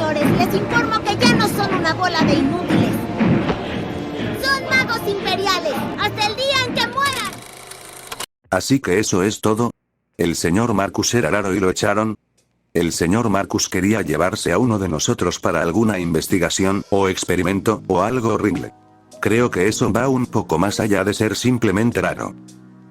señores, les informo que ya no son una bola de inútiles. Son magos imperiales, hasta el día en que mueran. Así que eso es todo. ¿El señor Marcus era raro y lo echaron? ¿El señor Marcus quería llevarse a uno de nosotros para alguna investigación, o experimento, o algo horrible? Creo que eso va un poco más allá de ser simplemente raro.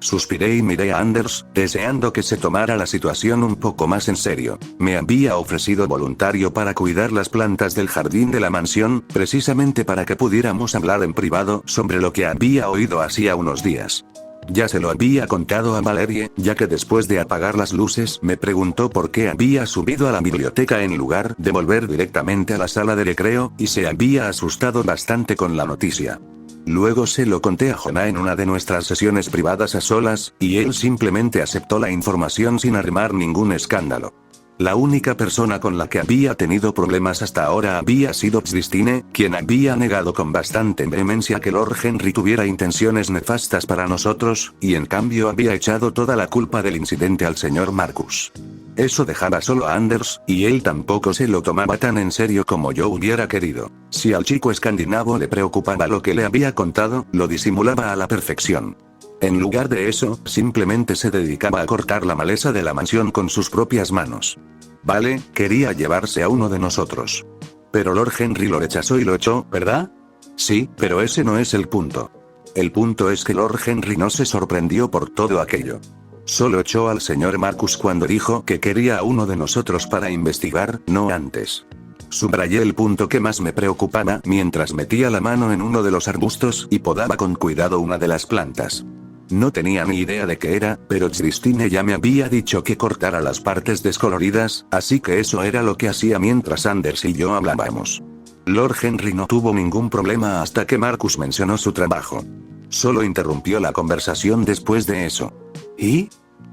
Suspiré y miré a Anders, deseando que se tomara la situación un poco más en serio. Me había ofrecido voluntario para cuidar las plantas del jardín de la mansión, precisamente para que pudiéramos hablar en privado sobre lo que había oído hacía unos días. Ya se lo había contado a Valerie, ya que después de apagar las luces me preguntó por qué había subido a la biblioteca en lugar de volver directamente a la sala de recreo, y se había asustado bastante con la noticia. Luego se lo conté a Jonah en una de nuestras sesiones privadas a solas, y él simplemente aceptó la información sin armar ningún escándalo. La única persona con la que había tenido problemas hasta ahora había sido Christine, quien había negado con bastante vehemencia que Lord Henry tuviera intenciones nefastas para nosotros, y en cambio había echado toda la culpa del incidente al señor Marcus. Eso dejaba solo a Anders, y él tampoco se lo tomaba tan en serio como yo hubiera querido. Si al chico escandinavo le preocupaba lo que le había contado, lo disimulaba a la perfección. En lugar de eso, simplemente se dedicaba a cortar la maleza de la mansión con sus propias manos. Vale, quería llevarse a uno de nosotros. Pero Lord Henry lo rechazó y lo echó, ¿verdad? Sí, pero ese no es el punto. El punto es que Lord Henry no se sorprendió por todo aquello. Solo echó al señor Marcus cuando dijo que quería a uno de nosotros para investigar, no antes. Subrayé el punto que más me preocupaba mientras metía la mano en uno de los arbustos y podaba con cuidado una de las plantas. No tenía ni idea de qué era, pero Christine ya me había dicho que cortara las partes descoloridas, así que eso era lo que hacía mientras Anders y yo hablábamos. Lord Henry no tuvo ningún problema hasta que Marcus mencionó su trabajo. Solo interrumpió la conversación después de eso. ¿Y?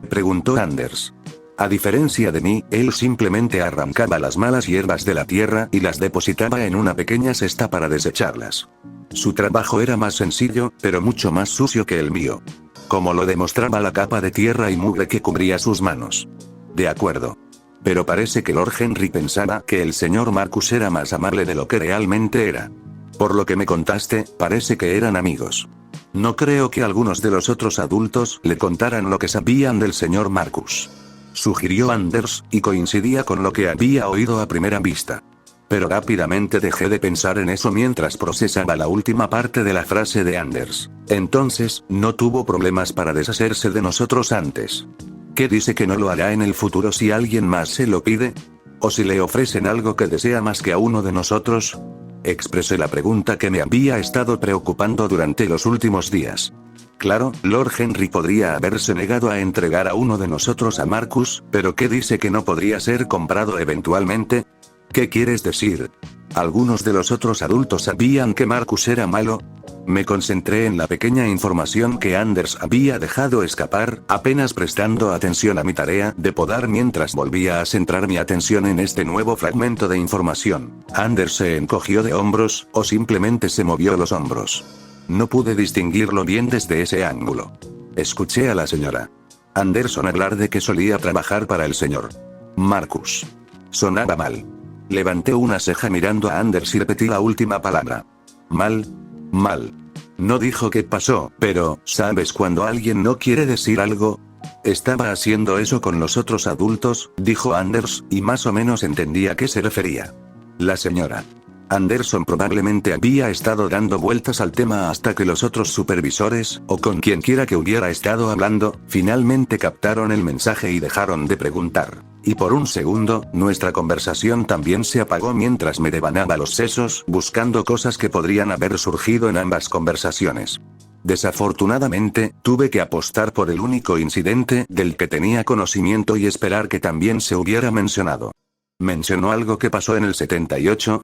Preguntó Anders. A diferencia de mí, él simplemente arrancaba las malas hierbas de la tierra y las depositaba en una pequeña cesta para desecharlas. Su trabajo era más sencillo, pero mucho más sucio que el mío. Como lo demostraba la capa de tierra y mugre que cubría sus manos. De acuerdo. Pero parece que Lord Henry pensaba que el señor Marcus era más amable de lo que realmente era. Por lo que me contaste, parece que eran amigos. No creo que algunos de los otros adultos le contaran lo que sabían del señor Marcus. Sugirió Anders, y coincidía con lo que había oído a primera vista. Pero rápidamente dejé de pensar en eso mientras procesaba la última parte de la frase de Anders. Entonces, no tuvo problemas para deshacerse de nosotros antes. ¿Qué dice que no lo hará en el futuro si alguien más se lo pide? ¿O si le ofrecen algo que desea más que a uno de nosotros? Expresé la pregunta que me había estado preocupando durante los últimos días. Claro, Lord Henry podría haberse negado a entregar a uno de nosotros a Marcus, pero ¿qué dice que no podría ser comprado eventualmente? ¿Qué quieres decir? ¿Algunos de los otros adultos sabían que Marcus era malo? Me concentré en la pequeña información que Anders había dejado escapar, apenas prestando atención a mi tarea de podar mientras volvía a centrar mi atención en este nuevo fragmento de información. Anders se encogió de hombros, o simplemente se movió los hombros. No pude distinguirlo bien desde ese ángulo. Escuché a la señora Anderson hablar de que solía trabajar para el señor Marcus. Sonaba mal. Levanté una ceja mirando a Anders y repetí la última palabra. Mal. Mal. No dijo qué pasó, pero, ¿sabes cuando alguien no quiere decir algo? Estaba haciendo eso con los otros adultos, dijo Anders, y más o menos entendía a qué se refería. La señora Anderson probablemente había estado dando vueltas al tema hasta que los otros supervisores, o con quien quiera que hubiera estado hablando, finalmente captaron el mensaje y dejaron de preguntar. Y por un segundo, nuestra conversación también se apagó mientras me devanaba los sesos, buscando cosas que podrían haber surgido en ambas conversaciones. Desafortunadamente, tuve que apostar por el único incidente del que tenía conocimiento y esperar que también se hubiera mencionado. ¿Mencionó algo que pasó en el 78?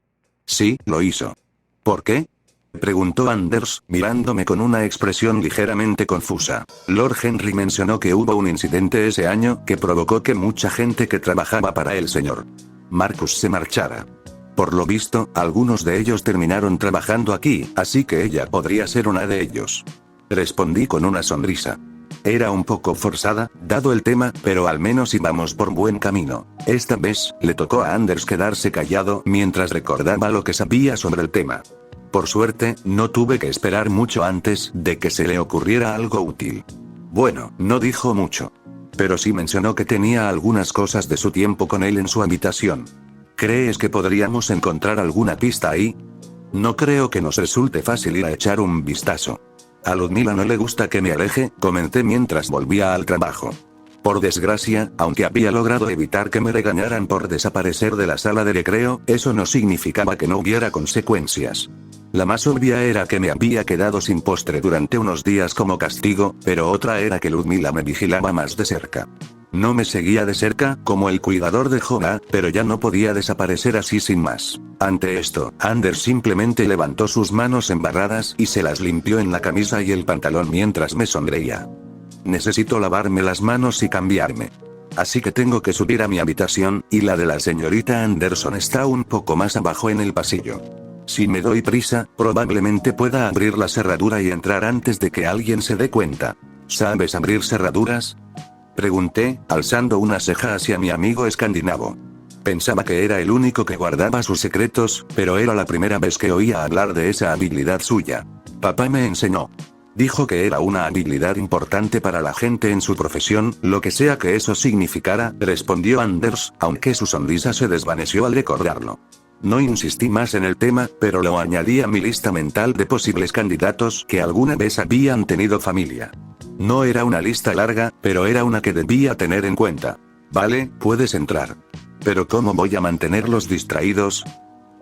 Sí, lo hizo. ¿Por qué? Preguntó Anders, mirándome con una expresión ligeramente confusa. Lord Henry mencionó que hubo un incidente ese año que provocó que mucha gente que trabajaba para el señor Marcus se marchara. Por lo visto, algunos de ellos terminaron trabajando aquí, así que ella podría ser una de ellos. Respondí con una sonrisa. Era un poco forzada, dado el tema, pero al menos íbamos por buen camino. Esta vez, le tocó a Anders quedarse callado mientras recordaba lo que sabía sobre el tema. Por suerte, no tuve que esperar mucho antes de que se le ocurriera algo útil. Bueno, no dijo mucho. Pero sí mencionó que tenía algunas cosas de su tiempo con él en su habitación. ¿Crees que podríamos encontrar alguna pista ahí? No creo que nos resulte fácil ir a echar un vistazo. A Ludmila no le gusta que me aleje, comenté mientras volvía al trabajo. Por desgracia, aunque había logrado evitar que me regañaran por desaparecer de la sala de recreo, eso no significaba que no hubiera consecuencias. La más obvia era que me había quedado sin postre durante unos días como castigo, pero otra era que Ludmila me vigilaba más de cerca. No me seguía de cerca, como el cuidador de Jonah, pero ya no podía desaparecer así sin más. Ante esto, Anders simplemente levantó sus manos embarradas y se las limpió en la camisa y el pantalón mientras me sonreía. Necesito lavarme las manos y cambiarme. Así que tengo que subir a mi habitación, y la de la señorita Anderson está un poco más abajo en el pasillo. Si me doy prisa, probablemente pueda abrir la cerradura y entrar antes de que alguien se dé cuenta. ¿Sabes abrir cerraduras?, pregunté, alzando una ceja hacia mi amigo escandinavo. Pensaba que era el único que guardaba sus secretos, pero era la primera vez que oía hablar de esa habilidad suya. Papá me enseñó. Dijo que era una habilidad importante para la gente en su profesión, lo que sea que eso significara, respondió Anders, aunque su sonrisa se desvaneció al recordarlo. No insistí más en el tema, pero lo añadí a mi lista mental de posibles candidatos que alguna vez habían tenido familia. No era una lista larga, pero era una que debía tener en cuenta. Vale, puedes entrar. Pero ¿cómo voy a mantenerlos distraídos?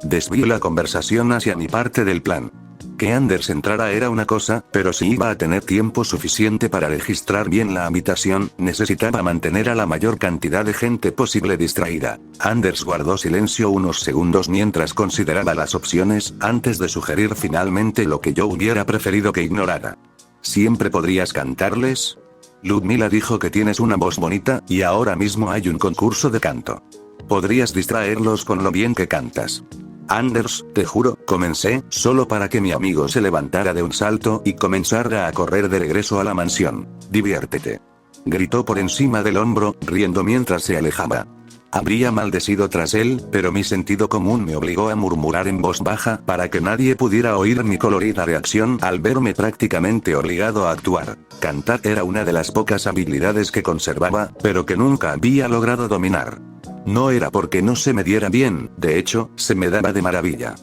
Desvié la conversación hacia mi parte del plan. Que Anders entrara era una cosa, pero si iba a tener tiempo suficiente para registrar bien la habitación, necesitaba mantener a la mayor cantidad de gente posible distraída. Anders guardó silencio unos segundos mientras consideraba las opciones, antes de sugerir finalmente lo que yo hubiera preferido que ignorara. ¿Siempre podrías cantarles? Ludmila dijo que tienes una voz bonita, y ahora mismo hay un concurso de canto. Podrías distraerlos con lo bien que cantas. Anders, te juro, comencé, solo para que mi amigo se levantara de un salto y comenzara a correr de regreso a la mansión. Diviértete. Gritó por encima del hombro, riendo mientras se alejaba. Habría maldecido tras él, pero mi sentido común me obligó a murmurar en voz baja para que nadie pudiera oír mi colorida reacción al verme prácticamente obligado a actuar. Cantar era una de las pocas habilidades que conservaba, pero que nunca había logrado dominar. No era porque no se me diera bien, de hecho, se me daba de maravilla.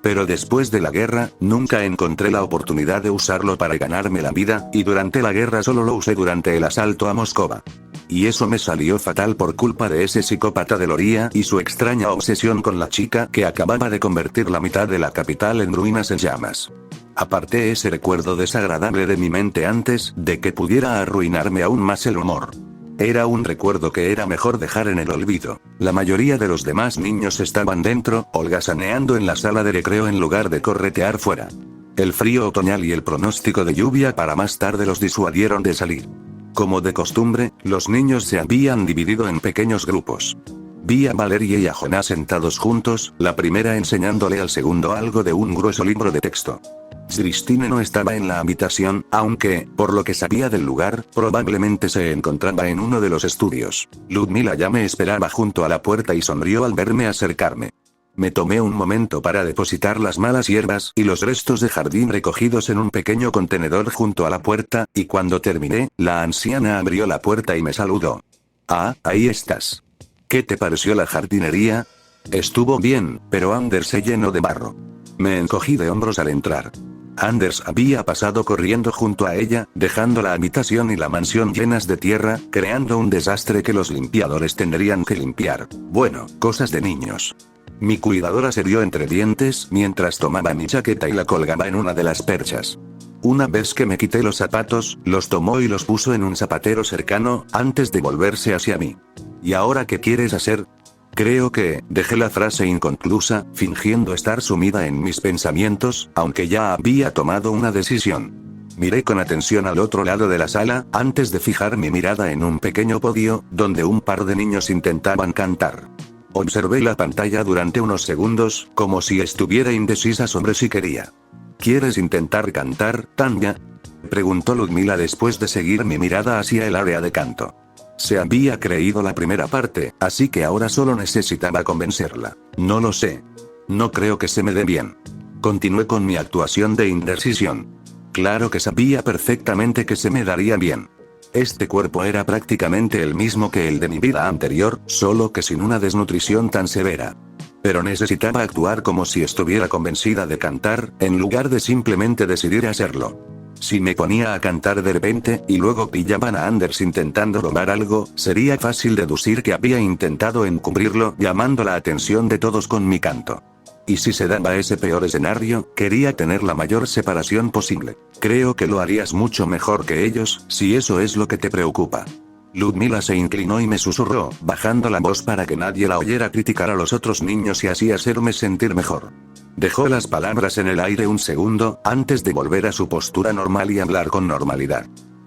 Pero después de la guerra, nunca encontré la oportunidad de usarlo para ganarme la vida, y durante la guerra solo lo usé durante el asalto a Moscova. Y eso me salió fatal por culpa de ese psicópata de Loria y su extraña obsesión con la chica que acababa de convertir la mitad de la capital en ruinas en llamas. Aparté ese recuerdo desagradable de mi mente antes de que pudiera arruinarme aún más el humor. Era un recuerdo que era mejor dejar en el olvido. La mayoría de los demás niños estaban dentro, holgazaneando en la sala de recreo en lugar de corretear fuera. El frío otoñal y el pronóstico de lluvia para más tarde los disuadieron de salir. Como de costumbre, los niños se habían dividido en pequeños grupos. Vi a Valeria y a Jonás sentados juntos, la primera enseñándole al segundo algo de un grueso libro de texto. Christine no estaba en la habitación, aunque, por lo que sabía del lugar, probablemente se encontraba en uno de los estudios. Ludmila ya me esperaba junto a la puerta y sonrió al verme acercarme. Me tomé un momento para depositar las malas hierbas y los restos de jardín recogidos en un pequeño contenedor junto a la puerta, y cuando terminé, la anciana abrió la puerta y me saludó. Ah, ahí estás. ¿Qué te pareció la jardinería? Estuvo bien, pero Anders se llenó de barro. Me encogí de hombros al entrar. Anders había pasado corriendo junto a ella, dejando la habitación y la mansión llenas de tierra, creando un desastre que los limpiadores tendrían que limpiar. Bueno, cosas de niños. Mi cuidadora se rió entre dientes mientras tomaba mi chaqueta y la colgaba en una de las perchas. Una vez que me quité los zapatos, los tomó y los puso en un zapatero cercano, antes de volverse hacia mí. ¿Y ahora qué quieres hacer? Creo que, dejé la frase inconclusa, fingiendo estar sumida en mis pensamientos, aunque ya había tomado una decisión. Miré con atención al otro lado de la sala, antes de fijar mi mirada en un pequeño podio, donde un par de niños intentaban cantar. Observé la pantalla durante unos segundos, como si estuviera indecisa sobre si quería. ¿Quieres intentar cantar, Tanya? Preguntó Ludmila después de seguir mi mirada hacia el área de canto. Se había creído la primera parte, así que ahora solo necesitaba convencerla. No lo sé. No creo que se me dé bien. Continué con mi actuación de indecisión. Claro que sabía perfectamente que se me daría bien. Este cuerpo era prácticamente el mismo que el de mi vida anterior, solo que sin una desnutrición tan severa. Pero necesitaba actuar como si estuviera convencida de cantar, en lugar de simplemente decidir hacerlo. Si me ponía a cantar de repente, y luego pillaban a Anders intentando robar algo, sería fácil deducir que había intentado encubrirlo, llamando la atención de todos con mi canto. Y si se daba ese peor escenario, quería tener la mayor separación posible. Creo que lo harías mucho mejor que ellos, si eso es lo que te preocupa. Ludmila se inclinó y me susurró, bajando la voz para que nadie la oyera criticar a los otros niños y así hacerme sentir mejor. Dejó las palabras en el aire un segundo, antes de volver a su postura normal y hablar con normalidad.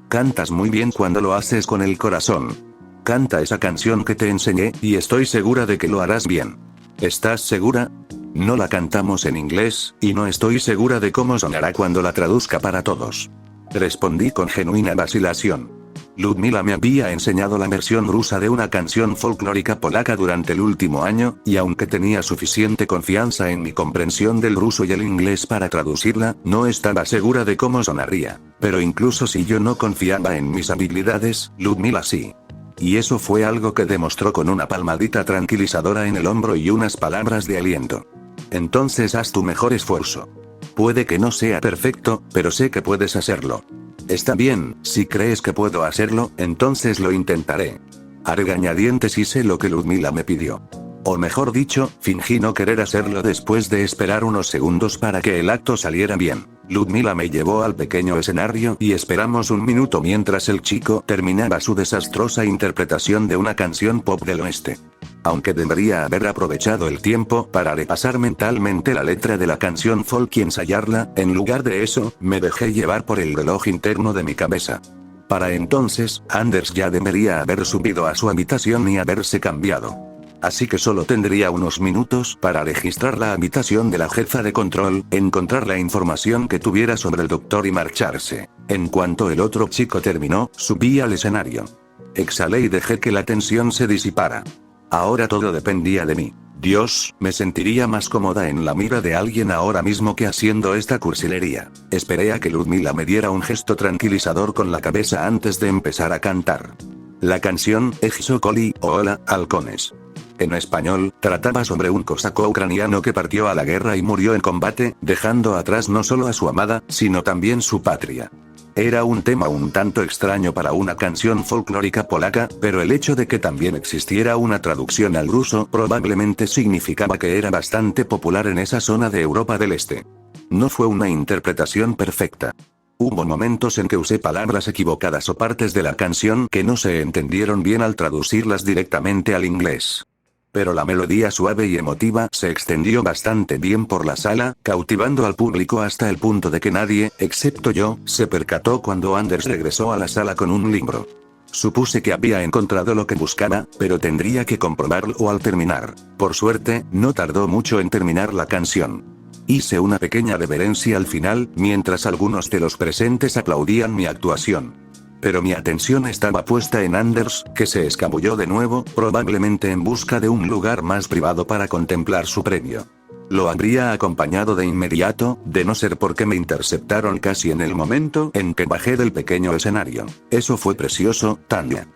Cantas muy bien cuando lo haces con el corazón. Canta esa canción que te enseñé, y estoy segura de que lo harás bien. ¿Estás segura? No la cantamos en inglés, y no estoy segura de cómo sonará cuando la traduzca para todos. Respondí con genuina vacilación. Ludmila me había enseñado la versión rusa de una canción folclórica polaca durante el último año, y aunque tenía suficiente confianza en mi comprensión del ruso y el inglés para traducirla, no estaba segura de cómo sonaría. Pero incluso si yo no confiaba en mis habilidades, Ludmila sí. Y eso fue algo que demostró con una palmadita tranquilizadora en el hombro y unas palabras de aliento. Entonces haz tu mejor esfuerzo. Puede que no sea perfecto, pero sé que puedes hacerlo. Está bien, si crees que puedo hacerlo, entonces lo intentaré. A regañadientes hice lo que Ludmila me pidió. O mejor dicho, fingí no querer hacerlo después de esperar unos segundos para que el acto saliera bien. Ludmila me llevó al pequeño escenario y esperamos un minuto mientras el chico terminaba su desastrosa interpretación de una canción pop del oeste. Aunque debería haber aprovechado el tiempo para repasar mentalmente la letra de la canción folk y ensayarla, en lugar de eso, me dejé llevar por el reloj interno de mi cabeza. Para entonces, Anders ya debería haber subido a su habitación y haberse cambiado. Así que solo tendría unos minutos para registrar la habitación de la jefa de control, encontrar la información que tuviera sobre el doctor y marcharse. En cuanto el otro chico terminó, subí al escenario. Exhalé y dejé que la tensión se disipara. Ahora todo dependía de mí. Dios, me sentiría más cómoda en la mira de alguien ahora mismo que haciendo esta cursilería. Esperé a que Ludmila me diera un gesto tranquilizador con la cabeza antes de empezar a cantar. La canción, Ejisokoli, o Hola, halcones. En español, trataba sobre un cosaco ucraniano que partió a la guerra y murió en combate, dejando atrás no solo a su amada, sino también su patria. Era un tema un tanto extraño para una canción folclórica polaca, pero el hecho de que también existiera una traducción al ruso probablemente significaba que era bastante popular en esa zona de Europa del Este. No fue una interpretación perfecta. Hubo momentos en que usé palabras equivocadas o partes de la canción que no se entendieron bien al traducirlas directamente al inglés. Pero la melodía suave y emotiva se extendió bastante bien por la sala, cautivando al público hasta el punto de que nadie, excepto yo, se percató cuando Anders regresó a la sala con un libro. Supuse que había encontrado lo que buscaba, pero tendría que comprobarlo al terminar. Por suerte, no tardó mucho en terminar la canción. Hice una pequeña reverencia al final, mientras algunos de los presentes aplaudían mi actuación. Pero mi atención estaba puesta en Anders, que se escabulló de nuevo, probablemente en busca de un lugar más privado para contemplar su premio. Lo habría acompañado de inmediato, de no ser porque me interceptaron casi en el momento en que bajé del pequeño escenario. Eso fue precioso, Tania.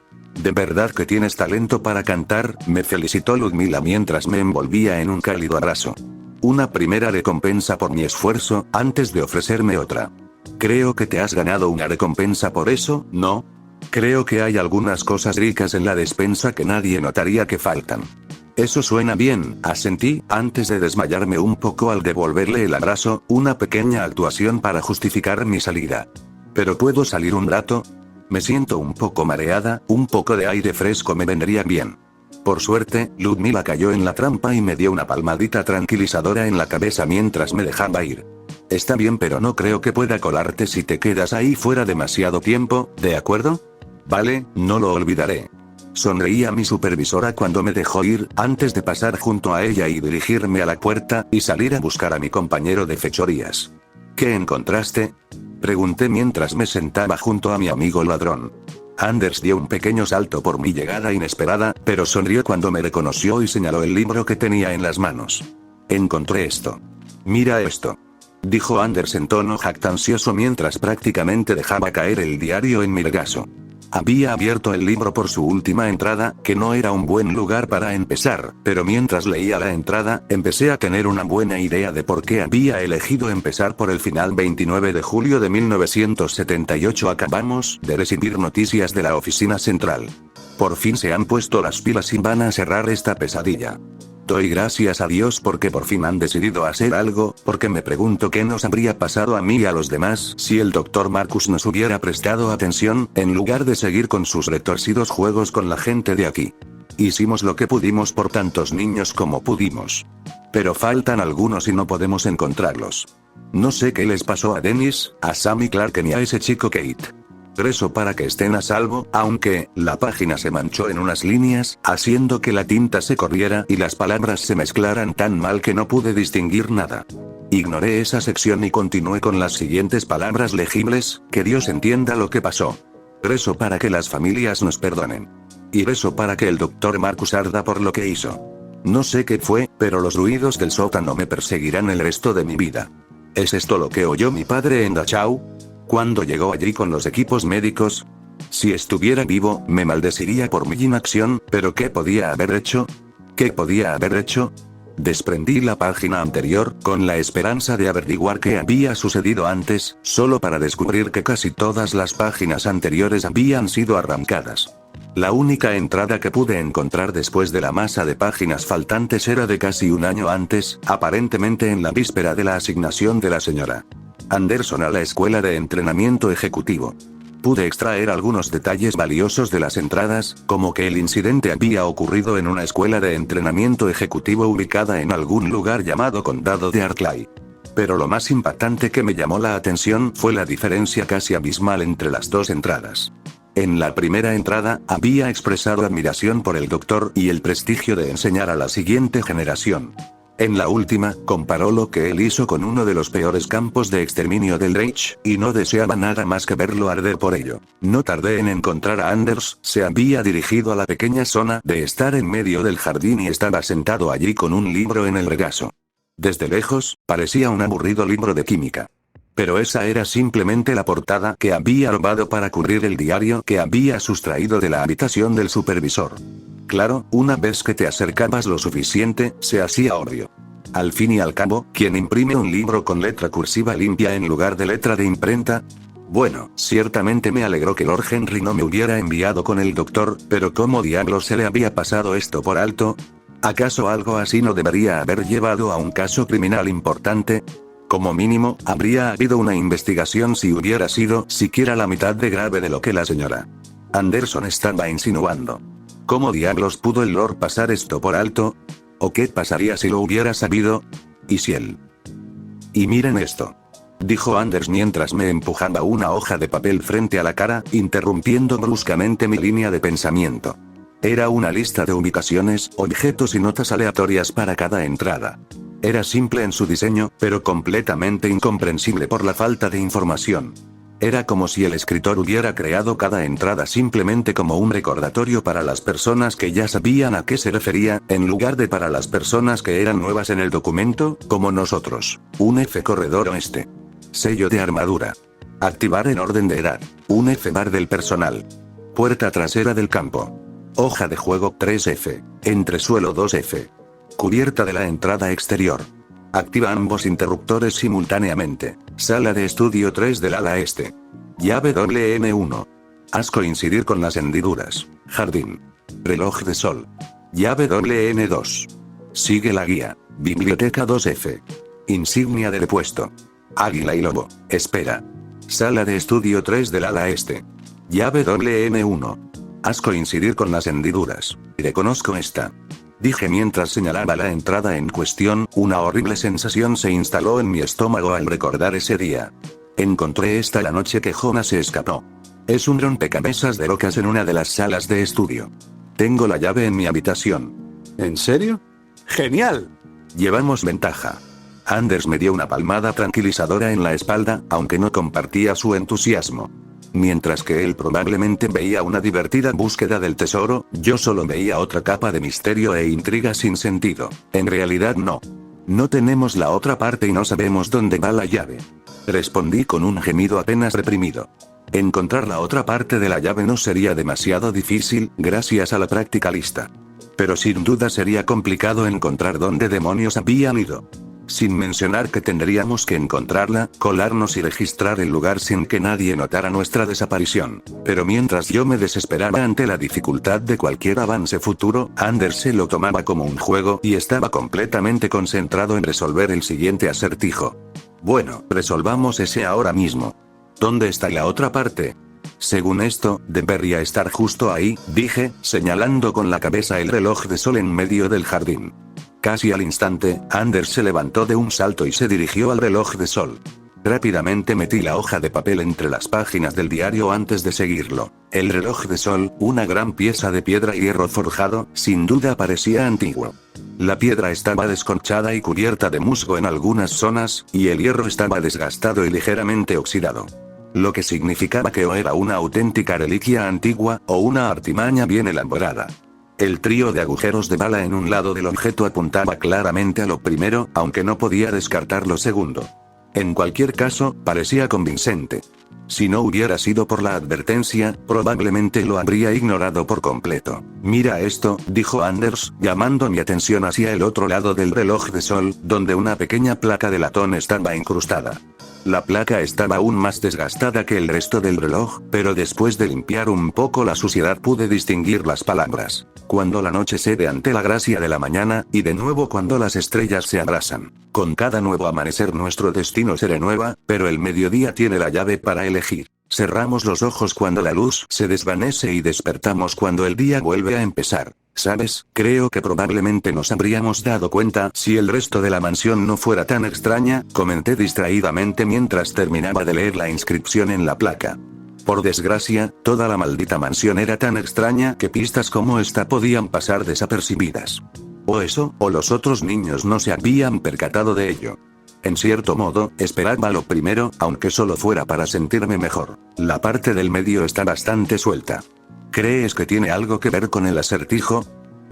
De verdad que tienes talento para cantar, me felicitó Ludmila mientras me envolvía en un cálido abrazo. Una primera recompensa por mi esfuerzo, antes de ofrecerme otra. Creo que te has ganado una recompensa por eso, ¿no? Creo que hay algunas cosas ricas en la despensa que nadie notaría que faltan. Eso suena bien, asentí, antes de desmayarme un poco al devolverle el abrazo, una pequeña actuación para justificar mi salida. ¿Pero puedo salir un rato? Me siento un poco mareada, un poco de aire fresco me vendría bien. Por suerte, Ludmila cayó en la trampa y me dio una palmadita tranquilizadora en la cabeza mientras me dejaba ir. Está bien, pero no creo que pueda colarte si te quedas ahí fuera demasiado tiempo, ¿de acuerdo? Vale, no lo olvidaré. Sonreí a mi supervisora cuando me dejó ir, antes de pasar junto a ella y dirigirme a la puerta, y salir a buscar a mi compañero de fechorías. ¿Qué encontraste? Pregunté mientras me sentaba junto a mi amigo ladrón. Anders dio un pequeño salto por mi llegada inesperada, pero sonrió cuando me reconoció y señaló el libro que tenía en las manos. Encontré esto. Mira esto. Dijo Anders en tono jactancioso mientras prácticamente dejaba caer el diario en mi regazo. Había abierto el libro por su última entrada, que no era un buen lugar para empezar, pero mientras leía la entrada, empecé a tener una buena idea de por qué había elegido empezar por el final. 29 de julio de 1978. Acabamos de recibir noticias de la oficina central. Por fin se han puesto las pilas y van a cerrar esta pesadilla. Doy gracias a Dios porque por fin han decidido hacer algo, porque me pregunto qué nos habría pasado a mí y a los demás si el Dr. Marcus nos hubiera prestado atención, en lugar de seguir con sus retorcidos juegos con la gente de aquí. Hicimos lo que pudimos por tantos niños como pudimos. Pero faltan algunos y no podemos encontrarlos. No sé qué les pasó a Dennis, a Sam y Clark ni a ese chico Kate. Rezo para que estén a salvo, aunque la página se manchó en unas líneas, haciendo que la tinta se corriera y las palabras se mezclaran tan mal que no pude distinguir nada. Ignoré esa sección y continué con las siguientes palabras legibles: que Dios entienda lo que pasó. Rezo para que las familias nos perdonen. Y rezo para que el Dr. Marcus arda por lo que hizo. No sé qué fue, pero los ruidos del sótano me perseguirán el resto de mi vida. ¿Es esto lo que oyó mi padre en Dachau? Cuando llegó allí con los equipos médicos? Si estuviera vivo, me maldeciría por mi inacción, pero ¿qué podía haber hecho? ¿Qué podía haber hecho? Desprendí la página anterior, con la esperanza de averiguar qué había sucedido antes, solo para descubrir que casi todas las páginas anteriores habían sido arrancadas. La única entrada que pude encontrar después de la masa de páginas faltantes era de casi un año antes, aparentemente en la víspera de la asignación de la señora Anderson a la escuela de entrenamiento ejecutivo. Pude extraer algunos detalles valiosos de las entradas, como que el incidente había ocurrido en una escuela de entrenamiento ejecutivo ubicada en algún lugar llamado Condado de Arklay. Pero lo más impactante que me llamó la atención fue la diferencia casi abismal entre las dos entradas. En la primera entrada, había expresado admiración por el doctor y el prestigio de enseñar a la siguiente generación. En la última, comparó lo que él hizo con uno de los peores campos de exterminio del Reich, y no deseaba nada más que verlo arder por ello. No tardé en encontrar a Anders, se había dirigido a la pequeña zona de estar en medio del jardín y estaba sentado allí con un libro en el regazo. Desde lejos, parecía un aburrido libro de química. Pero esa era simplemente la portada que había robado para cubrir el diario que había sustraído de la habitación del supervisor. Claro, una vez que te acercabas lo suficiente, se hacía obvio. Al fin y al cabo, ¿quién imprime un libro con letra cursiva limpia en lugar de letra de imprenta? Bueno, ciertamente me alegró que Lord Henry no me hubiera enviado con el doctor, pero ¿cómo diablos se le había pasado esto por alto? ¿Acaso algo así no debería haber llevado a un caso criminal importante? Como mínimo, habría habido una investigación si hubiera sido siquiera la mitad de grave de lo que la señora Anderson estaba insinuando. ¿Cómo diablos pudo el Lord pasar esto por alto? ¿O qué pasaría si lo hubiera sabido? ¿Y si él? Y miren esto, dijo Anders mientras me empujaba una hoja de papel frente a la cara, interrumpiendo bruscamente mi línea de pensamiento. Era una lista de ubicaciones, objetos y notas aleatorias para cada entrada. Era simple en su diseño, pero completamente incomprensible por la falta de información. Era como si el escritor hubiera creado cada entrada simplemente como un recordatorio para las personas que ya sabían a qué se refería, en lugar de para las personas que eran nuevas en el documento, como nosotros. Un F corredor oeste. Sello de armadura. Activar en orden de edad. Un F bar del personal. Puerta trasera del campo. Hoja de juego 3F. Entresuelo 2F. Cubierta de la entrada exterior. Activa ambos interruptores simultáneamente. Sala de estudio 3 del ala este. Llave WN1. Haz coincidir con las hendiduras. Jardín. Reloj de sol. Llave WN2. Sigue la guía. Biblioteca 2F. Insignia del puesto. Águila y lobo. Espera. Sala de estudio 3 del ala este. Llave WN1. Haz coincidir con las hendiduras. Reconozco esta. Dije mientras señalaba la entrada en cuestión. Una horrible sensación se instaló en mi estómago al recordar ese día. Encontré esta la noche que Jonah se escapó. Es un rompecabezas de rocas en una de las salas de estudio. Tengo la llave en mi habitación. ¿En serio? ¡Genial! Llevamos ventaja. Anders me dio una palmada tranquilizadora en la espalda, aunque no compartía su entusiasmo. Mientras que él probablemente veía una divertida búsqueda del tesoro, yo solo veía otra capa de misterio e intriga sin sentido. En realidad no. No tenemos la otra parte y no sabemos dónde va la llave. Respondí con un gemido apenas reprimido. Encontrar la otra parte de la llave no sería demasiado difícil, gracias a la práctica lista. Pero sin duda sería complicado encontrar dónde demonios habían ido. Sin mencionar que tendríamos que encontrarla, colarnos y registrar el lugar sin que nadie notara nuestra desaparición. Pero mientras yo me desesperaba ante la dificultad de cualquier avance futuro, Anders se lo tomaba como un juego y estaba completamente concentrado en resolver el siguiente acertijo. Bueno, resolvamos ese ahora mismo. ¿Dónde está la otra parte? Según esto, debería estar justo ahí, dije, señalando con la cabeza el reloj de sol en medio del jardín. Casi al instante, Anders se levantó de un salto y se dirigió al reloj de sol. Rápidamente metí la hoja de papel entre las páginas del diario antes de seguirlo. El reloj de sol, una gran pieza de piedra y hierro forjado, sin duda parecía antiguo. La piedra estaba desconchada y cubierta de musgo en algunas zonas, y el hierro estaba desgastado y ligeramente oxidado. Lo que significaba que o era una auténtica reliquia antigua, o una artimaña bien elaborada. El trío de agujeros de bala en un lado del objeto apuntaba claramente a lo primero, aunque no podía descartar lo segundo. En cualquier caso, parecía convincente. Si no hubiera sido por la advertencia, probablemente lo habría ignorado por completo. Mira esto, dijo Anders, llamando mi atención hacia el otro lado del reloj de sol, donde una pequeña placa de latón estaba incrustada. La placa estaba aún más desgastada que el resto del reloj, pero después de limpiar un poco la suciedad pude distinguir las palabras. Cuando la noche cede ante la gracia de la mañana, y de nuevo cuando las estrellas se abrasan. Con cada nuevo amanecer nuestro destino se renueva, pero el mediodía tiene la llave para elegir. Cerramos los ojos cuando la luz se desvanece y despertamos cuando el día vuelve a empezar. ¿Sabes? Creo que probablemente nos habríamos dado cuenta si el resto de la mansión no fuera tan extraña, comenté distraídamente mientras terminaba de leer la inscripción en la placa. Por desgracia, toda la maldita mansión era tan extraña que pistas como esta podían pasar desapercibidas. O eso, o los otros niños no se habían percatado de ello. En cierto modo, esperaba lo primero, aunque solo fuera para sentirme mejor. La parte del medio está bastante suelta. ¿Crees que tiene algo que ver con el acertijo?,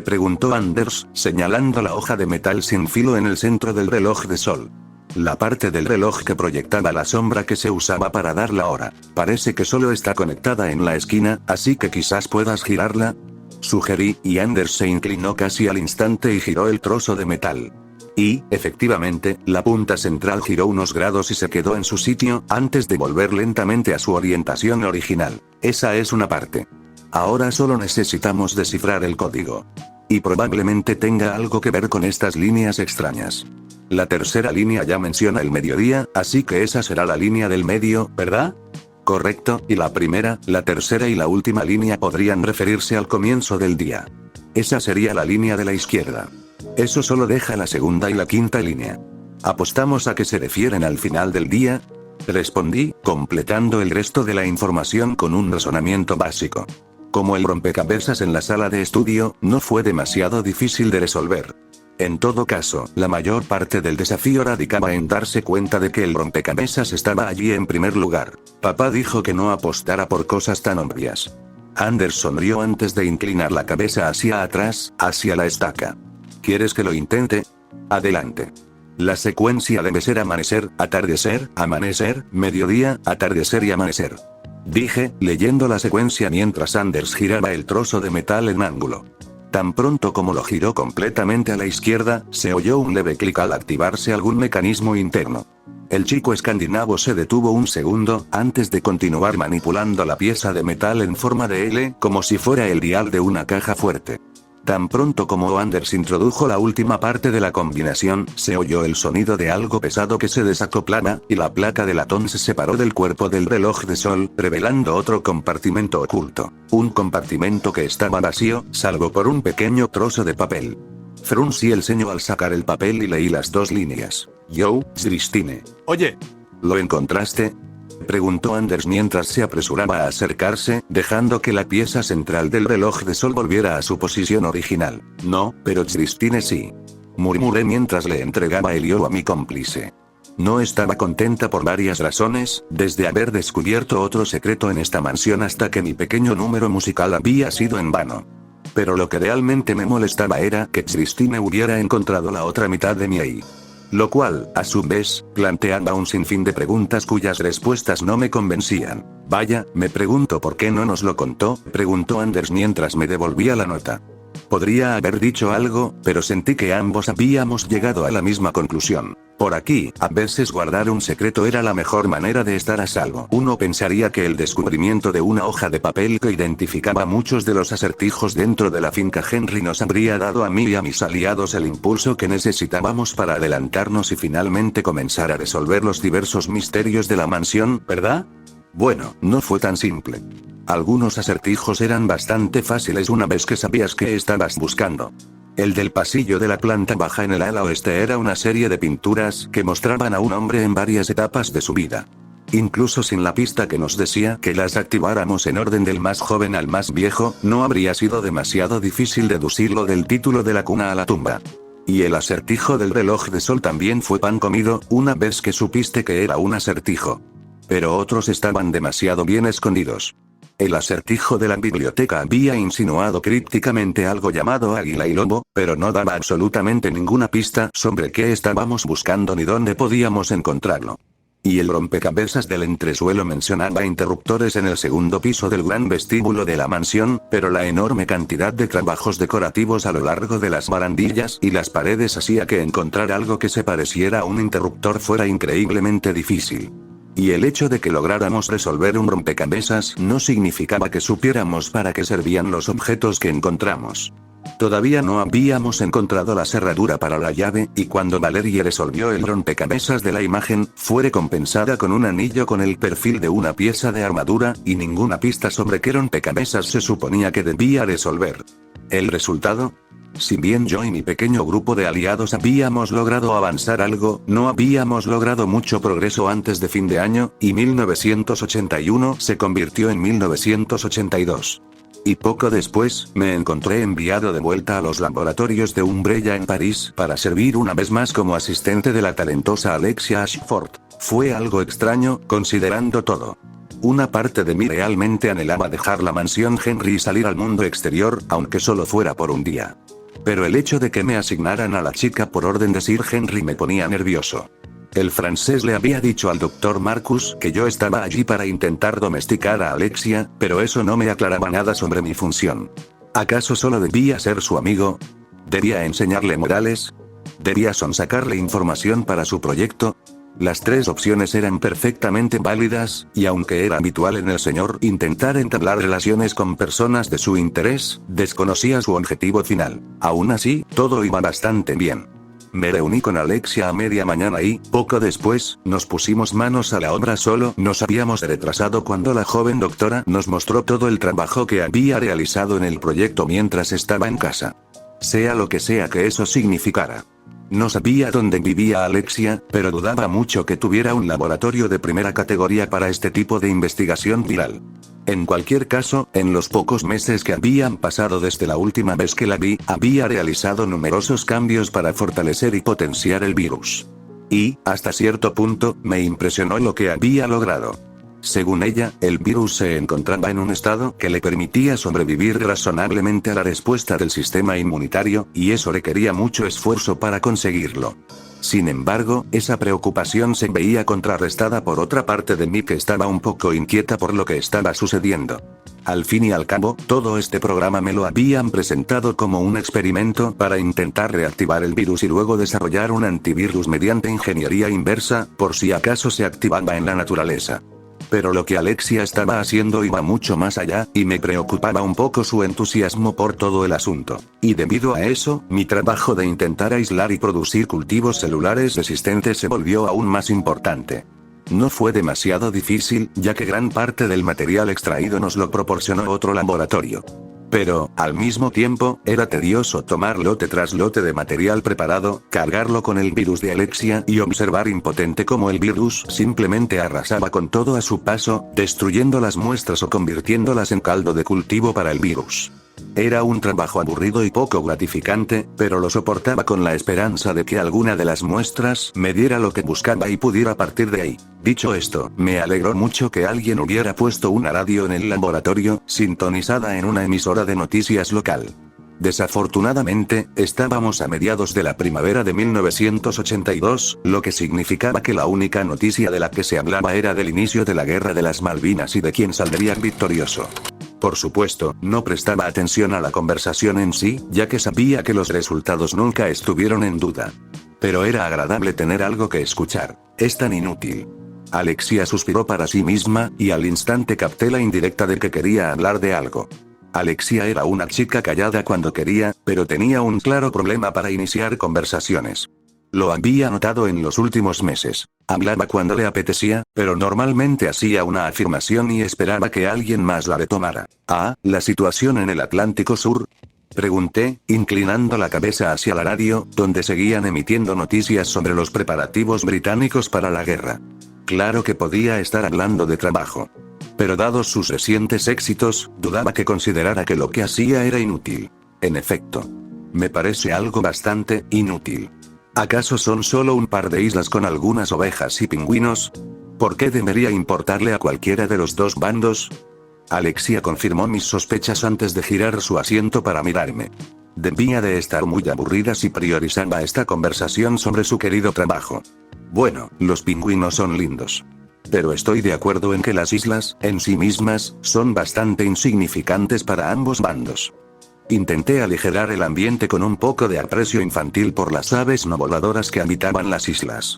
preguntó Anders, señalando la hoja de metal sin filo en el centro del reloj de sol. La parte del reloj que proyectaba la sombra que se usaba para dar la hora. Parece que solo está conectada en la esquina, así que quizás puedas girarla, sugerí, y Anders se inclinó casi al instante y giró el trozo de metal. Y, efectivamente, la punta central giró unos grados y se quedó en su sitio, antes de volver lentamente a su orientación original. Esa es una parte. Ahora solo necesitamos descifrar el código. Y probablemente tenga algo que ver con estas líneas extrañas. La tercera línea ya menciona el mediodía, así que esa será la línea del medio, ¿verdad? Correcto, y la primera, la tercera y la última línea podrían referirse al comienzo del día. Esa sería la línea de la izquierda. Eso solo deja la segunda y la quinta línea. ¿Apostamos a que se refieren al final del día?, respondí, completando el resto de la información con un razonamiento básico. Como el rompecabezas en la sala de estudio, no fue demasiado difícil de resolver. En todo caso, la mayor parte del desafío radicaba en darse cuenta de que el rompecabezas estaba allí en primer lugar. Papá dijo que no apostara por cosas tan obvias. Anders sonrió antes de inclinar la cabeza hacia atrás, hacia la estaca. ¿Quieres que lo intente? Adelante. La secuencia debe ser amanecer, atardecer, amanecer, mediodía, atardecer y amanecer. Dije, leyendo la secuencia mientras Anders giraba el trozo de metal en ángulo. Tan pronto como lo giró completamente a la izquierda, se oyó un leve clic al activarse algún mecanismo interno. El chico escandinavo se detuvo un segundo, antes de continuar manipulando la pieza de metal en forma de L, como si fuera el dial de una caja fuerte. Tan pronto como Anders introdujo la última parte de la combinación, se oyó el sonido de algo pesado que se desacoplaba, y la placa de latón se separó del cuerpo del reloj de sol, revelando otro compartimento oculto. Un compartimento que estaba vacío, salvo por un pequeño trozo de papel. Fruncí el ceño al sacar el papel y leí las dos líneas. Yo, Christine. Oye. ¿Lo encontraste?, preguntó Anders mientras se apresuraba a acercarse, dejando que la pieza central del reloj de sol volviera a su posición original. No, pero Christine sí. murmuré mientras le entregaba el hilo a mi cómplice. No estaba contenta por varias razones, desde haber descubierto otro secreto en esta mansión hasta que mi pequeño número musical había sido en vano. Pero lo que realmente me molestaba era que Christine hubiera encontrado la otra mitad de mi AI. Lo cual, a su vez, planteaba un sinfín de preguntas cuyas respuestas no me convencían. Vaya, me pregunto por qué no nos lo contó, preguntó Anders mientras me devolvía la nota. Podría haber dicho algo, pero sentí que ambos habíamos llegado a la misma conclusión. Por aquí, a veces guardar un secreto era la mejor manera de estar a salvo. Uno pensaría que el descubrimiento de una hoja de papel que identificaba muchos de los acertijos dentro de la finca Henry nos habría dado a mí y a mis aliados el impulso que necesitábamos para adelantarnos y finalmente comenzar a resolver los diversos misterios de la mansión, ¿verdad? Bueno, no fue tan simple. Algunos acertijos eran bastante fáciles una vez que sabías qué estabas buscando. El del pasillo de la planta baja en el ala oeste era una serie de pinturas que mostraban a un hombre en varias etapas de su vida. Incluso sin la pista que nos decía que las activáramos en orden del más joven al más viejo, no habría sido demasiado difícil deducirlo del título de la cuna a la tumba. Y el acertijo del reloj de sol también fue pan comido, una vez que supiste que era un acertijo. Pero otros estaban demasiado bien escondidos. El acertijo de la biblioteca había insinuado crípticamente algo llamado águila y lobo, pero no daba absolutamente ninguna pista sobre qué estábamos buscando ni dónde podíamos encontrarlo. Y el rompecabezas del entresuelo mencionaba interruptores en el segundo piso del gran vestíbulo de la mansión, pero la enorme cantidad de trabajos decorativos a lo largo de las barandillas y las paredes hacía que encontrar algo que se pareciera a un interruptor fuera increíblemente difícil. Y el hecho de que lográramos resolver un rompecabezas no significaba que supiéramos para qué servían los objetos que encontramos. Todavía no habíamos encontrado la cerradura para la llave, y cuando Valerie resolvió el rompecabezas de la imagen, fue recompensada con un anillo con el perfil de una pieza de armadura, y ninguna pista sobre qué rompecabezas se suponía que debía resolver. ¿El resultado? Si bien yo y mi pequeño grupo de aliados habíamos logrado avanzar algo, no habíamos logrado mucho progreso antes de fin de año, y 1981 se convirtió en 1982. Y poco después, me encontré enviado de vuelta a los laboratorios de Umbrella en París para servir una vez más como asistente de la talentosa Alexia Ashford. Fue algo extraño, considerando todo. Una parte de mí realmente anhelaba dejar la mansión Henry y salir al mundo exterior, aunque solo fuera por un día. Pero el hecho de que me asignaran a la chica por orden de Sir Henry me ponía nervioso. El francés le había dicho al Dr. Marcus que yo estaba allí para intentar domesticar a Alexia, pero eso no me aclaraba nada sobre mi función. ¿Acaso solo debía ser su amigo? ¿Debía enseñarle modales? ¿Debía sonsacarle información para su proyecto? Las tres opciones eran perfectamente válidas, y aunque era habitual en el señor intentar entablar relaciones con personas de su interés, desconocía su objetivo final. Aún así, todo iba bastante bien. Me reuní con Alexia a media mañana y, poco después, nos pusimos manos a la obra. Solo nos habíamos retrasado cuando la joven doctora nos mostró todo el trabajo que había realizado en el proyecto mientras estaba en casa. Sea lo que sea que eso significara. No sabía dónde vivía Alexia, pero dudaba mucho que tuviera un laboratorio de primera categoría para este tipo de investigación viral. En cualquier caso, en los pocos meses que habían pasado desde la última vez que la vi, había realizado numerosos cambios para fortalecer y potenciar el virus. Y, hasta cierto punto, me impresionó lo que había logrado. Según ella, el virus se encontraba en un estado que le permitía sobrevivir razonablemente a la respuesta del sistema inmunitario, y eso requería mucho esfuerzo para conseguirlo. Sin embargo, esa preocupación se veía contrarrestada por otra parte de mí que estaba un poco inquieta por lo que estaba sucediendo. Al fin y al cabo, todo este programa me lo habían presentado como un experimento para intentar reactivar el virus y luego desarrollar un antivirus mediante ingeniería inversa, por si acaso se activaba en la naturaleza. Pero lo que Alexia estaba haciendo iba mucho más allá, y me preocupaba un poco su entusiasmo por todo el asunto. Y debido a eso, mi trabajo de intentar aislar y producir cultivos celulares resistentes se volvió aún más importante. No fue demasiado difícil, ya que gran parte del material extraído nos lo proporcionó otro laboratorio. Pero, al mismo tiempo, era tedioso tomar lote tras lote de material preparado, cargarlo con el virus de Alexia y observar impotente cómo el virus simplemente arrasaba con todo a su paso, destruyendo las muestras o convirtiéndolas en caldo de cultivo para el virus. Era un trabajo aburrido y poco gratificante, pero lo soportaba con la esperanza de que alguna de las muestras me diera lo que buscaba y pudiera partir de ahí. Dicho esto, me alegró mucho que alguien hubiera puesto una radio en el laboratorio, sintonizada en una emisora de noticias local. Desafortunadamente, estábamos a mediados de la primavera de 1982, lo que significaba que la única noticia de la que se hablaba era del inicio de la Guerra de las Malvinas y de quién saldría victorioso. Por supuesto, no prestaba atención a la conversación en sí, ya que sabía que los resultados nunca estuvieron en duda. Pero era agradable tener algo que escuchar. Es tan inútil. Alexia suspiró para sí misma, y al instante capté la indirecta de que quería hablar de algo. Alexia era una chica callada cuando quería, pero tenía un claro problema para iniciar conversaciones. Lo había notado en los últimos meses. Hablaba cuando le apetecía, pero normalmente hacía una afirmación y esperaba que alguien más la retomara. ¿Ah, la situación en el Atlántico Sur? Pregunté, inclinando la cabeza hacia la radio, donde seguían emitiendo noticias sobre los preparativos británicos para la guerra. Claro que podía estar hablando de trabajo. Pero dados sus recientes éxitos, dudaba que considerara que lo que hacía era inútil. En efecto. Me parece algo bastante inútil. ¿Acaso son solo un par de islas con algunas ovejas y pingüinos? ¿Por qué debería importarle a cualquiera de los dos bandos? Alexia confirmó mis sospechas antes de girar su asiento para mirarme. Debía de estar muy aburrida si priorizaba esta conversación sobre su querido trabajo. Bueno, los pingüinos son lindos. Pero estoy de acuerdo en que las islas, en sí mismas, son bastante insignificantes para ambos bandos. Intenté aligerar el ambiente con un poco de aprecio infantil por las aves no voladoras que habitaban las islas.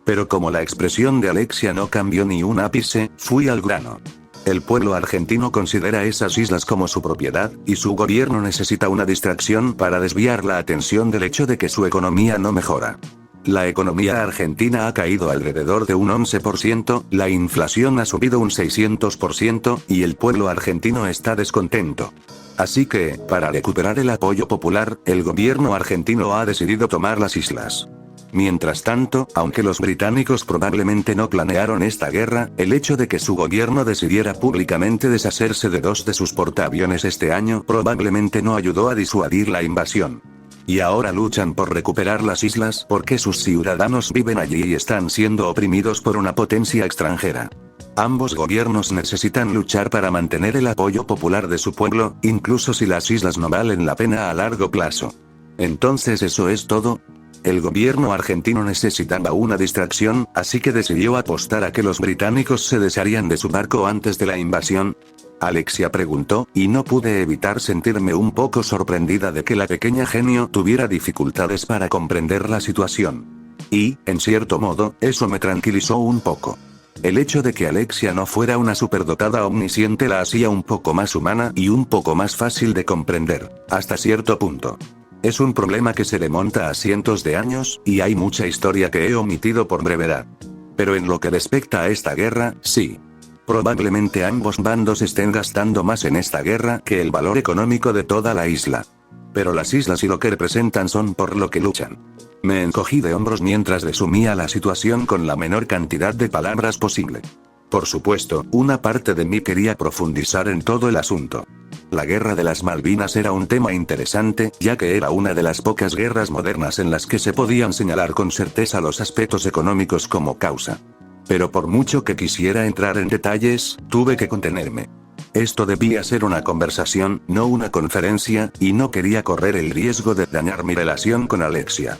Pero como la expresión de Alexia no cambió ni un ápice, fui al grano. El pueblo argentino considera esas islas como su propiedad, y su gobierno necesita una distracción para desviar la atención del hecho de que su economía no mejora. La economía argentina ha caído alrededor de un 11%, la inflación ha subido un 600%, y el pueblo argentino está descontento. Así que, para recuperar el apoyo popular, el gobierno argentino ha decidido tomar las islas. Mientras tanto, aunque los británicos probablemente no planearon esta guerra, el hecho de que su gobierno decidiera públicamente deshacerse de 2 de sus portaaviones este año probablemente no ayudó a disuadir la invasión. Y ahora luchan por recuperar las islas porque sus ciudadanos viven allí y están siendo oprimidos por una potencia extranjera. Ambos gobiernos necesitan luchar para mantener el apoyo popular de su pueblo, incluso si las islas no valen la pena a largo plazo. Entonces ¿eso es todo? El gobierno argentino necesitaba una distracción, así que decidió apostar a que los británicos se desharían de su barco antes de la invasión. Alexia preguntó, y no pude evitar sentirme un poco sorprendida de que la pequeña genio tuviera dificultades para comprender la situación. Y, en cierto modo, eso me tranquilizó un poco. El hecho de que Alexia no fuera una superdotada omnisciente la hacía un poco más humana y un poco más fácil de comprender, hasta cierto punto. Es un problema que se remonta a cientos de años, y hay mucha historia que he omitido por brevedad. Pero en lo que respecta a esta guerra, sí. Probablemente ambos bandos estén gastando más en esta guerra que el valor económico de toda la isla. Pero las islas y lo que representan son por lo que luchan. Me encogí de hombros mientras resumía la situación con la menor cantidad de palabras posible. Por supuesto, una parte de mí quería profundizar en todo el asunto. La Guerra de las Malvinas era un tema interesante, ya que era una de las pocas guerras modernas en las que se podían señalar con certeza los aspectos económicos como causa. Pero por mucho que quisiera entrar en detalles, tuve que contenerme. Esto debía ser una conversación, no una conferencia, y no quería correr el riesgo de dañar mi relación con Alexia.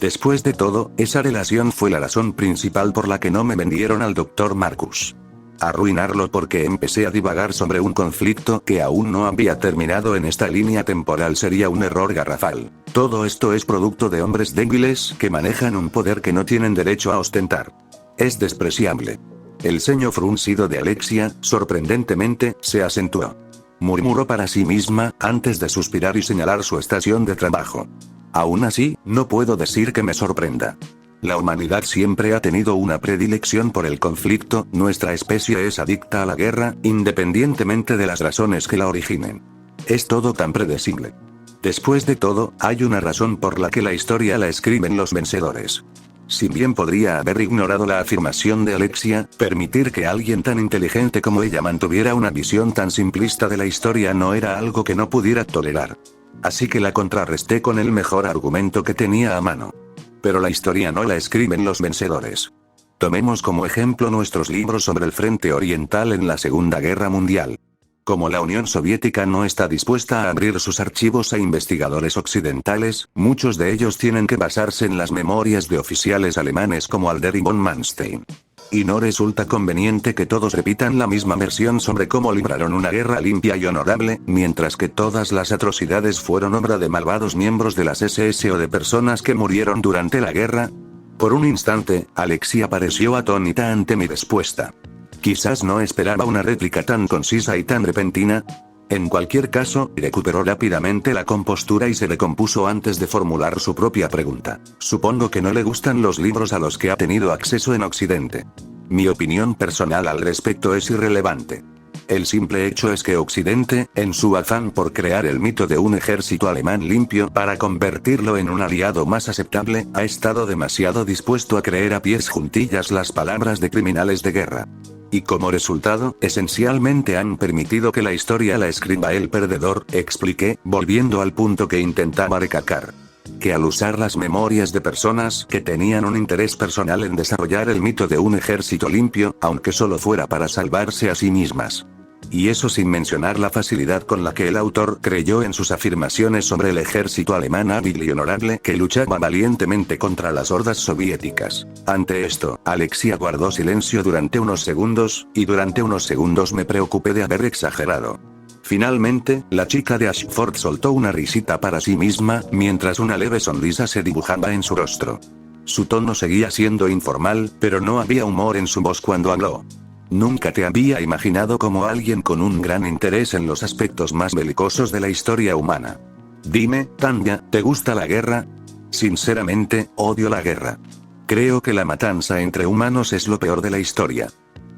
Después de todo, esa relación fue la razón principal por la que no me vendieron al Dr. Marcus. Arruinarlo porque empecé a divagar sobre un conflicto que aún no había terminado en esta línea temporal sería un error garrafal. Todo esto es producto de hombres débiles que manejan un poder que no tienen derecho a ostentar. Es despreciable. El ceño fruncido de Alexia, sorprendentemente, se acentuó. Murmuró para sí misma, antes de suspirar y señalar su estación de trabajo. Aún así, no puedo decir que me sorprenda. La humanidad siempre ha tenido una predilección por el conflicto, nuestra especie es adicta a la guerra, independientemente de las razones que la originen. Es todo tan predecible. Después de todo, hay una razón por la que la historia la escriben los vencedores. Si bien podría haber ignorado la afirmación de Alexia, permitir que alguien tan inteligente como ella mantuviera una visión tan simplista de la historia no era algo que no pudiera tolerar. Así que la contrarresté con el mejor argumento que tenía a mano. Pero la historia no la escriben los vencedores. Tomemos como ejemplo nuestros libros sobre el Frente Oriental en la Segunda Guerra Mundial. Como la Unión Soviética no está dispuesta a abrir sus archivos a investigadores occidentales, muchos de ellos tienen que basarse en las memorias de oficiales alemanes como Alder y von Manstein. Y no resulta conveniente que todos repitan la misma versión sobre cómo libraron una guerra limpia y honorable, mientras que todas las atrocidades fueron obra de malvados miembros de las SS o de personas que murieron durante la guerra. Por un instante, Alexia pareció atónita ante mi respuesta. Quizás no esperaba una réplica tan concisa y tan repentina. En cualquier caso, recuperó rápidamente la compostura y se recompuso antes de formular su propia pregunta. Supongo que no le gustan los libros a los que ha tenido acceso en Occidente. Mi opinión personal al respecto es irrelevante. El simple hecho es que Occidente, en su afán por crear el mito de un ejército alemán limpio para convertirlo en un aliado más aceptable, ha estado demasiado dispuesto a creer a pies juntillas las palabras de criminales de guerra. Y como resultado, esencialmente han permitido que la historia la escriba el perdedor, expliqué, volviendo al punto que intentaba recalcar. Que al usar las memorias de personas que tenían un interés personal en desarrollar el mito de un ejército limpio, aunque solo fuera para salvarse a sí mismas. Y eso sin mencionar la facilidad con la que el autor creyó en sus afirmaciones sobre el ejército alemán hábil y honorable que luchaba valientemente contra las hordas soviéticas. Ante esto, Alexia guardó silencio durante unos segundos, y durante unos segundos me preocupé de haber exagerado. Finalmente, la chica de Ashford soltó una risita para sí misma, mientras una leve sonrisa se dibujaba en su rostro. Su tono seguía siendo informal, pero no había humor en su voz cuando habló. Nunca te había imaginado como alguien con un gran interés en los aspectos más belicosos de la historia humana. Dime, Tanya, ¿te gusta la guerra? Sinceramente, odio la guerra. Creo que la matanza entre humanos es lo peor de la historia.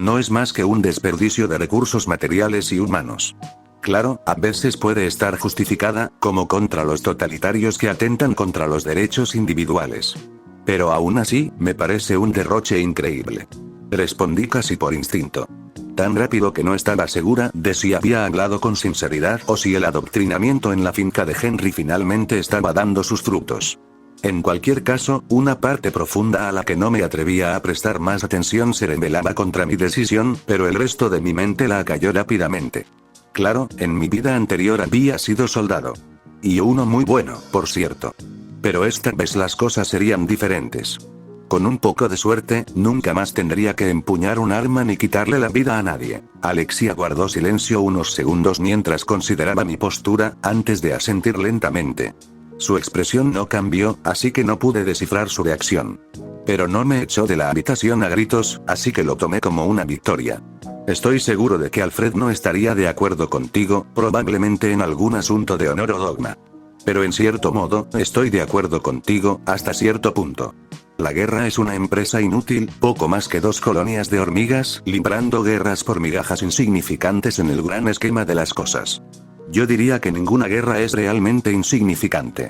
No es más que un desperdicio de recursos materiales y humanos. Claro, a veces puede estar justificada, como contra los totalitarios que atentan contra los derechos individuales. Pero aún así, me parece un derroche increíble. Respondí casi por instinto. Tan rápido que no estaba segura de si había hablado con sinceridad o si el adoctrinamiento en la finca de Henry finalmente estaba dando sus frutos. En cualquier caso, una parte profunda a la que no me atrevía a prestar más atención se rebelaba contra mi decisión, pero el resto de mi mente la acalló rápidamente. Claro, en mi vida anterior había sido soldado. Y uno muy bueno, por cierto. Pero esta vez las cosas serían diferentes. Con un poco de suerte, nunca más tendría que empuñar un arma ni quitarle la vida a nadie. Alexia guardó silencio unos segundos mientras consideraba mi postura, antes de asentir lentamente. Su expresión no cambió, así que no pude descifrar su reacción. Pero no me echó de la habitación a gritos, así que lo tomé como una victoria. Estoy seguro de que Alfred no estaría de acuerdo contigo, probablemente en algún asunto de honor o dogma. Pero en cierto modo, estoy de acuerdo contigo, hasta cierto punto. La guerra es una empresa inútil, poco más que 2 colonias de hormigas, librando guerras por migajas insignificantes en el gran esquema de las cosas. Yo diría que ninguna guerra es realmente insignificante.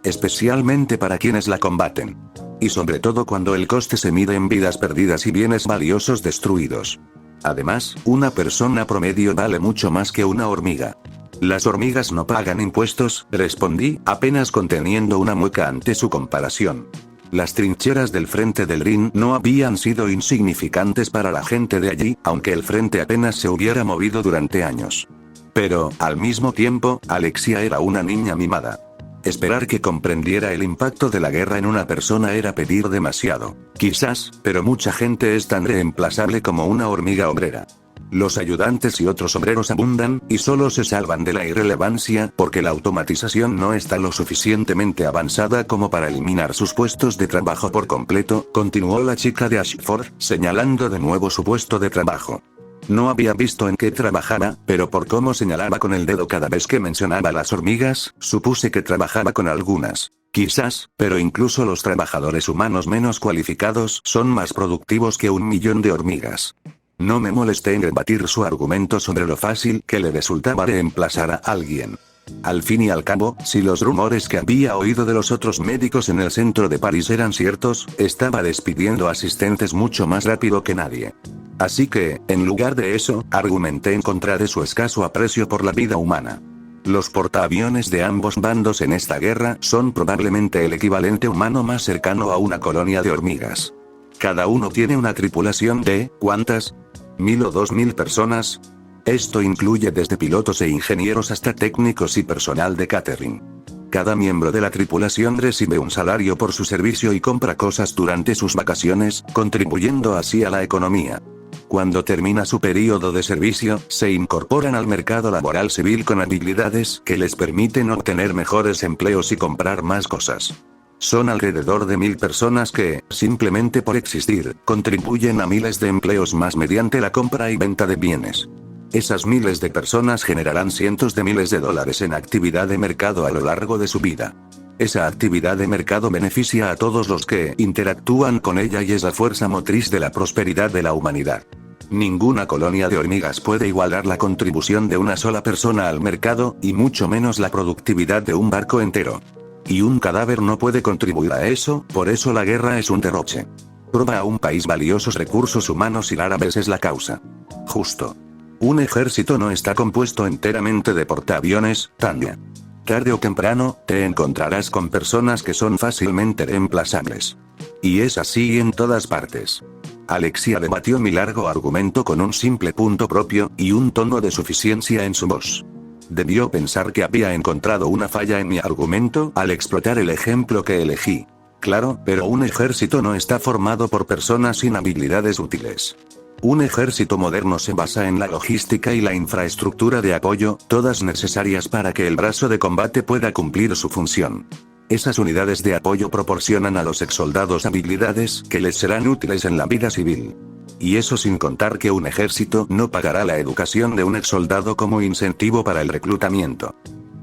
Especialmente para quienes la combaten. Y sobre todo cuando el coste se mide en vidas perdidas y bienes valiosos destruidos. Además, una persona promedio vale mucho más que una hormiga. Las hormigas no pagan impuestos, respondí, apenas conteniendo una mueca ante su comparación. Las trincheras del frente del Rin no habían sido insignificantes para la gente de allí, aunque el frente apenas se hubiera movido durante años. Pero, al mismo tiempo, Alexia era una niña mimada. Esperar que comprendiera el impacto de la guerra en una persona era pedir demasiado. Quizás, pero mucha gente es tan reemplazable como una hormiga obrera. Los ayudantes y otros obreros abundan, y solo se salvan de la irrelevancia porque la automatización no está lo suficientemente avanzada como para eliminar sus puestos de trabajo por completo, continuó la chica de Ashford, señalando de nuevo su puesto de trabajo. No había visto en qué trabajaba, pero por cómo señalaba con el dedo cada vez que mencionaba las hormigas, supuse que trabajaba con algunas. Quizás, pero incluso los trabajadores humanos menos cualificados son más productivos que 1.000.000 de hormigas. No me molesté en rebatir su argumento sobre lo fácil que le resultaba reemplazar a alguien. Al fin y al cabo, si los rumores que había oído de los otros médicos en el centro de París eran ciertos, estaba despidiendo asistentes mucho más rápido que nadie. Así que, en lugar de eso, argumenté en contra de su escaso aprecio por la vida humana. Los portaaviones de ambos bandos en esta guerra son probablemente el equivalente humano más cercano a una colonia de hormigas. Cada uno tiene una tripulación de, ¿cuántas? ¿1000 o 2000 personas? Esto incluye desde pilotos e ingenieros hasta técnicos y personal de catering. Cada miembro de la tripulación recibe un salario por su servicio y compra cosas durante sus vacaciones, contribuyendo así a la economía. Cuando termina su periodo de servicio, se incorporan al mercado laboral civil con habilidades que les permiten obtener mejores empleos y comprar más cosas. Son alrededor de 1000 personas que, simplemente por existir, contribuyen a miles de empleos más mediante la compra y venta de bienes. Esas miles de personas generarán cientos de miles de dólares en actividad de mercado a lo largo de su vida. Esa actividad de mercado beneficia a todos los que interactúan con ella y es la fuerza motriz de la prosperidad de la humanidad. Ninguna colonia de hormigas puede igualar la contribución de una sola persona al mercado, y mucho menos la productividad de un barco entero. Y un cadáver no puede contribuir a eso, por eso la guerra es un derroche. Roba a un país valiosos recursos humanos y rara vez es la causa. Justo. Un ejército no está compuesto enteramente de portaaviones, Tanya. Tarde o temprano, te encontrarás con personas que son fácilmente reemplazables. Y es así en todas partes. Alexia debatió mi largo argumento con un simple punto propio, y un tono de suficiencia en su voz. Debió pensar que había encontrado una falla en mi argumento al explotar el ejemplo que elegí. Claro, pero un ejército no está formado por personas sin habilidades útiles. Un ejército moderno se basa en la logística y la infraestructura de apoyo, todas necesarias para que el brazo de combate pueda cumplir su función. Esas unidades de apoyo proporcionan a los exsoldados habilidades que les serán útiles en la vida civil. Y eso sin contar que un ejército no pagará la educación de un exsoldado como incentivo para el reclutamiento.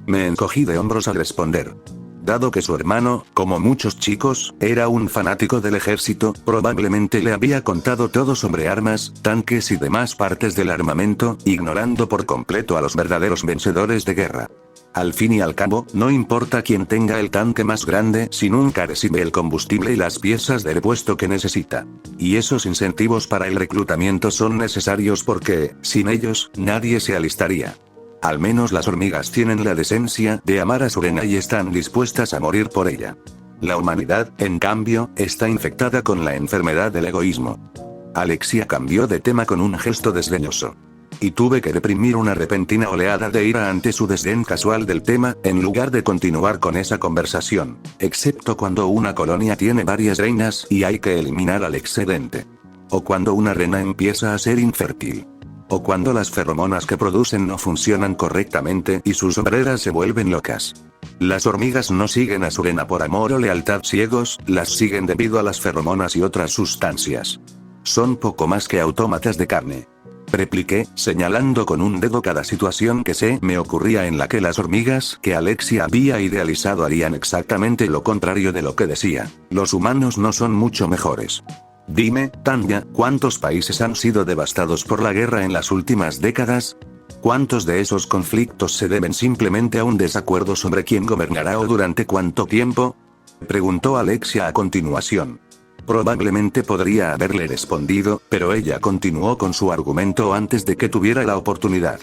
Me encogí de hombros al responder. Dado que su hermano, como muchos chicos, era un fanático del ejército, probablemente le había contado todo sobre armas, tanques y demás partes del armamento, ignorando por completo a los verdaderos vencedores de guerra. Al fin y al cabo, no importa quién tenga el tanque más grande si nunca recibe el combustible y las piezas de repuesto que necesita. Y esos incentivos para el reclutamiento son necesarios porque, sin ellos, nadie se alistaría. Al menos las hormigas tienen la decencia de amar a su reina y están dispuestas a morir por ella. La humanidad, en cambio, está infectada con la enfermedad del egoísmo. Alexia cambió de tema con un gesto desdeñoso. Y tuve que reprimir una repentina oleada de ira ante su desdén casual del tema, en lugar de continuar con esa conversación, excepto cuando una colonia tiene varias reinas y hay que eliminar al excedente. O cuando una reina empieza a ser infértil. O cuando las feromonas que producen no funcionan correctamente y sus obreras se vuelven locas. Las hormigas no siguen a su reina por amor o lealtad ciegos, las siguen debido a las feromonas y otras sustancias. Son poco más que autómatas de carne. Repliqué, señalando con un dedo cada situación que se me ocurría en la que las hormigas que Alexia había idealizado harían exactamente lo contrario de lo que decía. Los humanos no son mucho mejores. Dime, Tanya, ¿cuántos países han sido devastados por la guerra en las últimas décadas? ¿Cuántos de esos conflictos se deben simplemente a un desacuerdo sobre quién gobernará o durante cuánto tiempo? Preguntó Alexia a continuación. Probablemente podría haberle respondido, pero ella continuó con su argumento antes de que tuviera la oportunidad.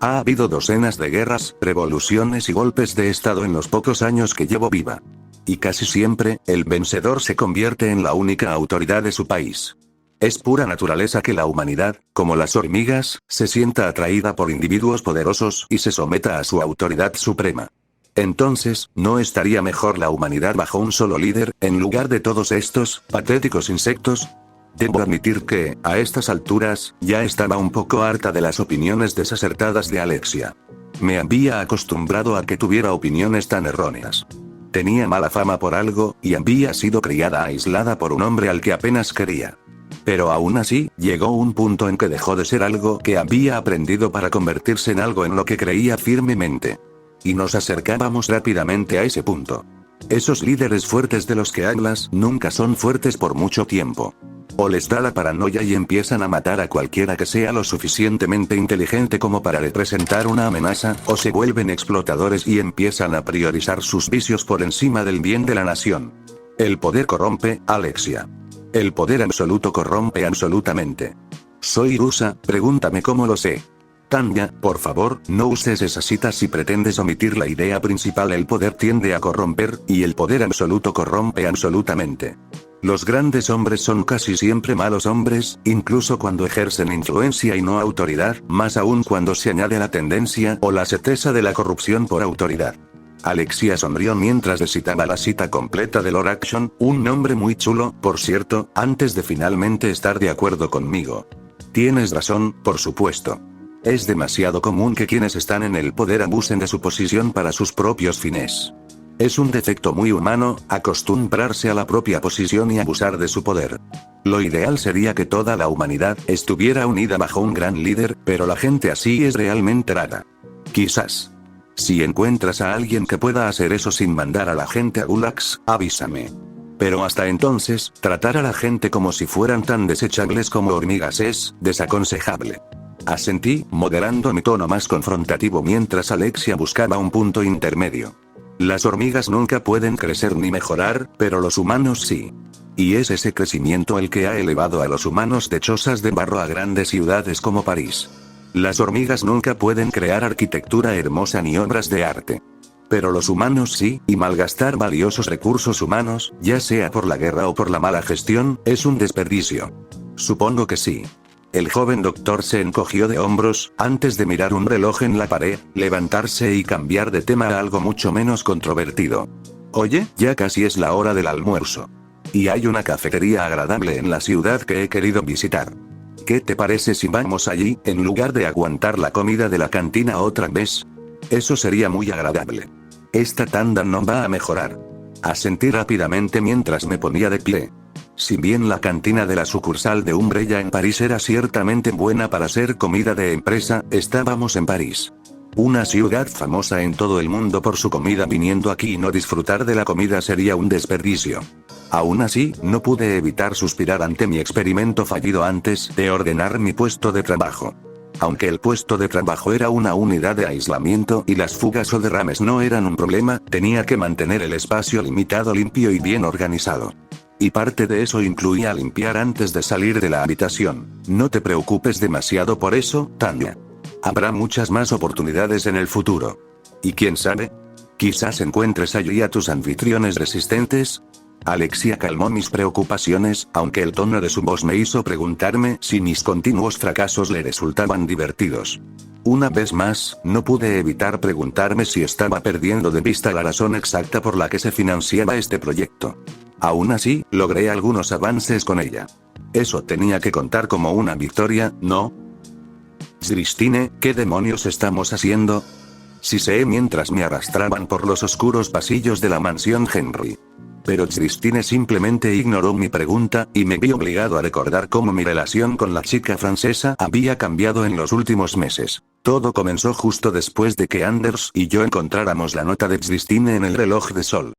Ha habido docenas de guerras, revoluciones y golpes de estado en los pocos años que llevo viva. Y casi siempre, el vencedor se convierte en la única autoridad de su país. Es pura naturaleza que la humanidad, como las hormigas, se sienta atraída por individuos poderosos y se someta a su autoridad suprema. Entonces, ¿no estaría mejor la humanidad bajo un solo líder, en lugar de todos estos patéticos insectos? Debo admitir que, a estas alturas, ya estaba un poco harta de las opiniones desacertadas de Alexia. Me había acostumbrado a que tuviera opiniones tan erróneas. Tenía mala fama por algo, y había sido criada aislada por un hombre al que apenas quería. Pero aún así, llegó un punto en que dejó de ser algo que había aprendido para convertirse en algo en lo que creía firmemente. Y nos acercábamos rápidamente a ese punto. Esos líderes fuertes de los que hablas nunca son fuertes por mucho tiempo. O les da la paranoia y empiezan a matar a cualquiera que sea lo suficientemente inteligente como para representar una amenaza, o se vuelven explotadores y empiezan a priorizar sus vicios por encima del bien de la nación. El poder corrompe, Alexia. El poder absoluto corrompe absolutamente. Soy rusa, pregúntame cómo lo sé. Tanya, por favor, no uses esas citas si pretendes omitir la idea principal. El poder tiende a corromper, y el poder absoluto corrompe absolutamente. Los grandes hombres son casi siempre malos hombres, incluso cuando ejercen influencia y no autoridad, más aún cuando se añade la tendencia o la certeza de la corrupción por autoridad. Alexia sonrió mientras recitaba la cita completa de Lord Action, un nombre muy chulo, por cierto, antes de finalmente estar de acuerdo conmigo. Tienes razón, por supuesto. Es demasiado común que quienes están en el poder abusen de su posición para sus propios fines. Es un defecto muy humano, acostumbrarse a la propia posición y abusar de su poder. Lo ideal sería que toda la humanidad estuviera unida bajo un gran líder, pero la gente así es realmente rara. Quizás. Si encuentras a alguien que pueda hacer eso sin mandar a la gente a gulags, avísame. Pero hasta entonces, tratar a la gente como si fueran tan desechables como hormigas es desaconsejable. Asentí, moderando mi tono más confrontativo mientras Alexia buscaba un punto intermedio. Las hormigas nunca pueden crecer ni mejorar, pero los humanos sí. Y es ese crecimiento el que ha elevado a los humanos de chozas de barro a grandes ciudades como París. Las hormigas nunca pueden crear arquitectura hermosa ni obras de arte. Pero los humanos sí, y malgastar valiosos recursos humanos, ya sea por la guerra o por la mala gestión, es un desperdicio. Supongo que sí. El joven doctor se encogió de hombros, antes de mirar un reloj en la pared, levantarse y cambiar de tema a algo mucho menos controvertido. Oye, ya casi es la hora del almuerzo. Y hay una cafetería agradable en la ciudad que he querido visitar. ¿Qué te parece si vamos allí, en lugar de aguantar la comida de la cantina otra vez? Eso sería muy agradable. Esta tanda no va a mejorar. Asentí rápidamente mientras me ponía de pie. Si bien la cantina de la sucursal de Umbrella en París era ciertamente buena para ser comida de empresa, estábamos en París. Una ciudad famosa en todo el mundo por su comida. Viniendo aquí y no disfrutar de la comida sería un desperdicio. Aún así, no pude evitar suspirar ante mi experimento fallido antes de ordenar mi puesto de trabajo. Aunque el puesto de trabajo era una unidad de aislamiento y las fugas o derrames no eran un problema, tenía que mantener el espacio limitado, limpio y bien organizado. Y parte de eso incluía limpiar antes de salir de la habitación. No te preocupes demasiado por eso, Tanya. Habrá muchas más oportunidades en el futuro. Y quién sabe, quizás encuentres allí a tus anfitriones resistentes. Alexia calmó mis preocupaciones, aunque el tono de su voz me hizo preguntarme si mis continuos fracasos le resultaban divertidos. Una vez más, no pude evitar preguntarme si estaba perdiendo de vista la razón exacta por la que se financiaba este proyecto. Aún así, logré algunos avances con ella. Eso tenía que contar como una victoria, ¿no? Christine, ¿qué demonios estamos haciendo? Siseé mientras me arrastraban por los oscuros pasillos de la mansión Henry. Pero Christine simplemente ignoró mi pregunta, y me vi obligado a recordar cómo mi relación con la chica francesa había cambiado en los últimos meses. Todo comenzó justo después de que Anders y yo encontráramos la nota de Christine en el reloj de sol.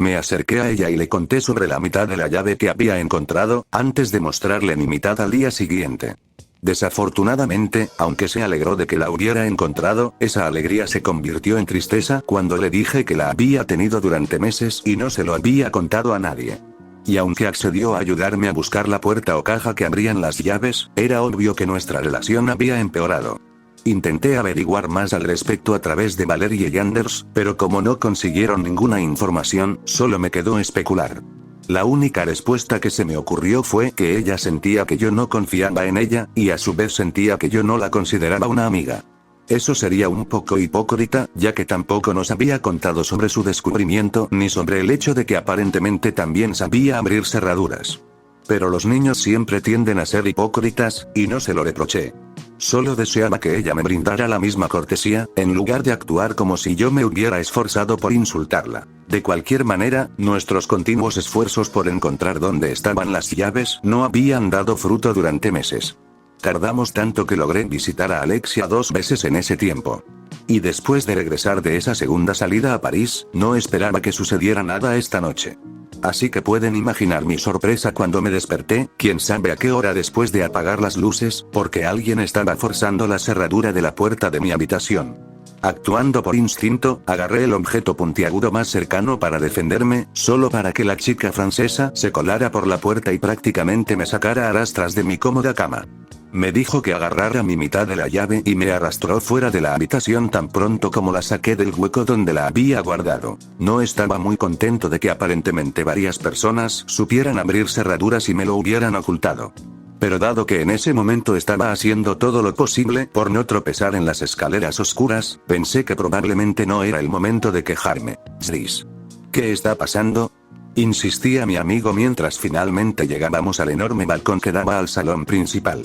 Me acerqué a ella y le conté sobre la mitad de la llave que había encontrado, antes de mostrarle mi mitad al día siguiente. Desafortunadamente, aunque se alegró de que la hubiera encontrado, esa alegría se convirtió en tristeza cuando le dije que la había tenido durante meses y no se lo había contado a nadie. Y aunque accedió a ayudarme a buscar la puerta o caja que abrían las llaves, era obvio que nuestra relación había empeorado. Intenté averiguar más al respecto a través de Valerie y Anders, pero como no consiguieron ninguna información, solo me quedó especular. La única respuesta que se me ocurrió fue que ella sentía que yo no confiaba en ella, y a su vez sentía que yo no la consideraba una amiga. Eso sería un poco hipócrita, ya que tampoco nos había contado sobre su descubrimiento ni sobre el hecho de que aparentemente también sabía abrir cerraduras. Pero los niños siempre tienden a ser hipócritas, y no se lo reproché. Solo deseaba que ella me brindara la misma cortesía, en lugar de actuar como si yo me hubiera esforzado por insultarla. De cualquier manera, nuestros continuos esfuerzos por encontrar dónde estaban las llaves no habían dado fruto durante meses. Tardamos tanto que logré visitar a Alexia 2 veces en ese tiempo. Y después de regresar de esa segunda salida a París, no esperaba que sucediera nada esta noche. Así que pueden imaginar mi sorpresa cuando me desperté, quién sabe a qué hora después de apagar las luces, porque alguien estaba forzando la cerradura de la puerta de mi habitación. Actuando por instinto, agarré el objeto puntiagudo más cercano para defenderme, solo para que la chica francesa se colara por la puerta y prácticamente me sacara a rastras de mi cómoda cama. Me dijo que agarrara mi mitad de la llave y me arrastró fuera de la habitación tan pronto como la saqué del hueco donde la había guardado. No estaba muy contento de que aparentemente varias personas supieran abrir cerraduras y me lo hubieran ocultado. Pero dado que en ese momento estaba haciendo todo lo posible por no tropezar en las escaleras oscuras, pensé que probablemente no era el momento de quejarme. Zris. ¿Qué está pasando? Insistía mi amigo mientras finalmente llegábamos al enorme balcón que daba al salón principal.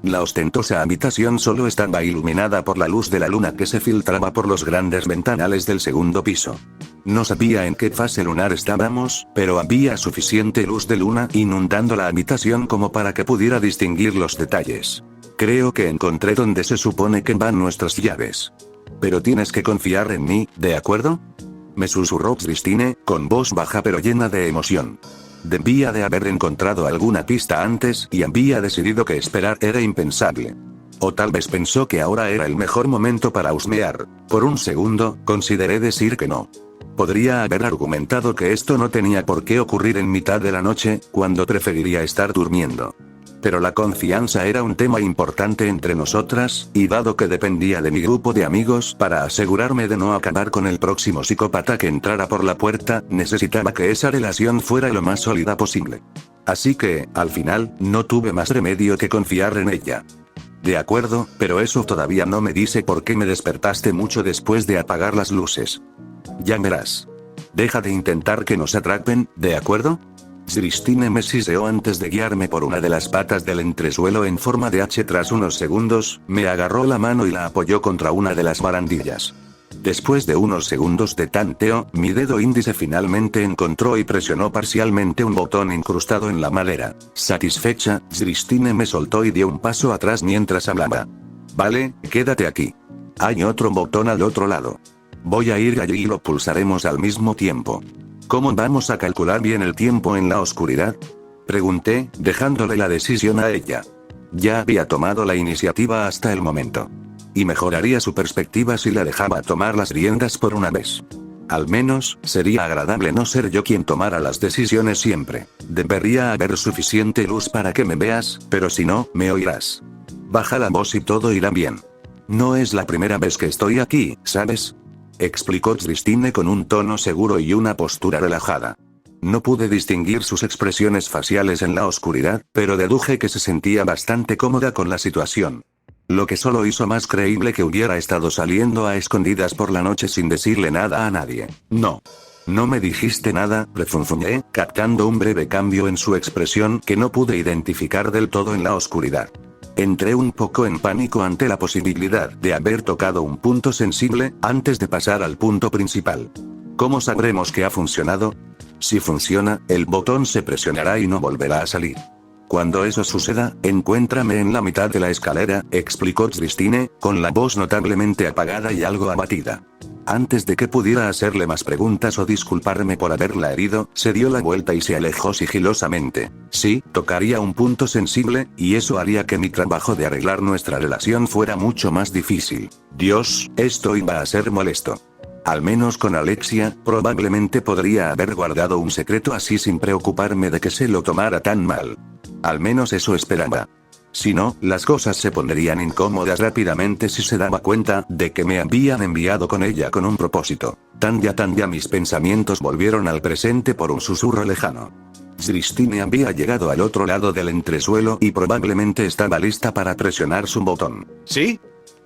La ostentosa habitación solo estaba iluminada por la luz de la luna que se filtraba por los grandes ventanales del segundo piso. No sabía en qué fase lunar estábamos, pero había suficiente luz de luna inundando la habitación como para que pudiera distinguir los detalles. Creo que encontré donde se supone que van nuestras llaves. Pero tienes que confiar en mí, ¿de acuerdo? Me susurró Christine, con voz baja pero llena de emoción. Debía de haber encontrado alguna pista antes y había decidido que esperar era impensable. O tal vez pensó que ahora era el mejor momento para husmear. Por un segundo, consideré decir que no. Podría haber argumentado que esto no tenía por qué ocurrir en mitad de la noche, cuando preferiría estar durmiendo. Pero la confianza era un tema importante entre nosotras, y dado que dependía de mi grupo de amigos para asegurarme de no acabar con el próximo psicópata que entrara por la puerta, necesitaba que esa relación fuera lo más sólida posible. Así que, al final, no tuve más remedio que confiar en ella. De acuerdo, pero eso todavía no me dice por qué me despertaste mucho después de apagar las luces. Ya verás. Deja de intentar que nos atrapen, ¿de acuerdo? Christine me siseó antes de guiarme por una de las patas del entresuelo en forma de H. Tras unos segundos, me agarró la mano y la apoyó contra una de las barandillas. Después de unos segundos de tanteo, mi dedo índice finalmente encontró y presionó parcialmente un botón incrustado en la madera. Satisfecha, Christine me soltó y dio un paso atrás mientras hablaba. Vale, quédate aquí. Hay otro botón al otro lado. Voy a ir allí y lo pulsaremos al mismo tiempo. ¿Cómo vamos a calcular bien el tiempo en la oscuridad? Pregunté, dejándole la decisión a ella. Ya había tomado la iniciativa hasta el momento. Y mejoraría su perspectiva si la dejaba tomar las riendas por una vez. Al menos, sería agradable no ser yo quien tomara las decisiones siempre. Debería haber suficiente luz para que me veas, pero si no, me oirás. Baja la voz y todo irá bien. No es la primera vez que estoy aquí, ¿sabes? Explicó Christine con un tono seguro y una postura relajada. No pude distinguir sus expresiones faciales en la oscuridad, pero deduje que se sentía bastante cómoda con la situación. Lo que solo hizo más creíble que hubiera estado saliendo a escondidas por la noche sin decirle nada a nadie. No. No me dijiste nada, refunfuñé, captando un breve cambio en su expresión que no pude identificar del todo en la oscuridad. Entré un poco en pánico ante la posibilidad de haber tocado un punto sensible, antes de pasar al punto principal. ¿Cómo sabremos que ha funcionado? Si funciona, el botón se presionará y no volverá a salir. Cuando eso suceda, encuéntrame en la mitad de la escalera, explicó Christine, con la voz notablemente apagada y algo abatida. Antes de que pudiera hacerle más preguntas o disculparme por haberla herido, se dio la vuelta y se alejó sigilosamente. Sí, tocaría un punto sensible, y eso haría que mi trabajo de arreglar nuestra relación fuera mucho más difícil. Dios, esto iba a ser molesto. Al menos con Alexia, probablemente podría haber guardado un secreto así sin preocuparme de que se lo tomara tan mal. Al menos eso esperaba. Si no, las cosas se pondrían incómodas rápidamente si se daba cuenta de que me habían enviado con ella con un propósito. Tan ya mis pensamientos volvieron al presente por un susurro lejano. Christine había llegado al otro lado del entresuelo y probablemente estaba lista para presionar su botón. ¿Sí?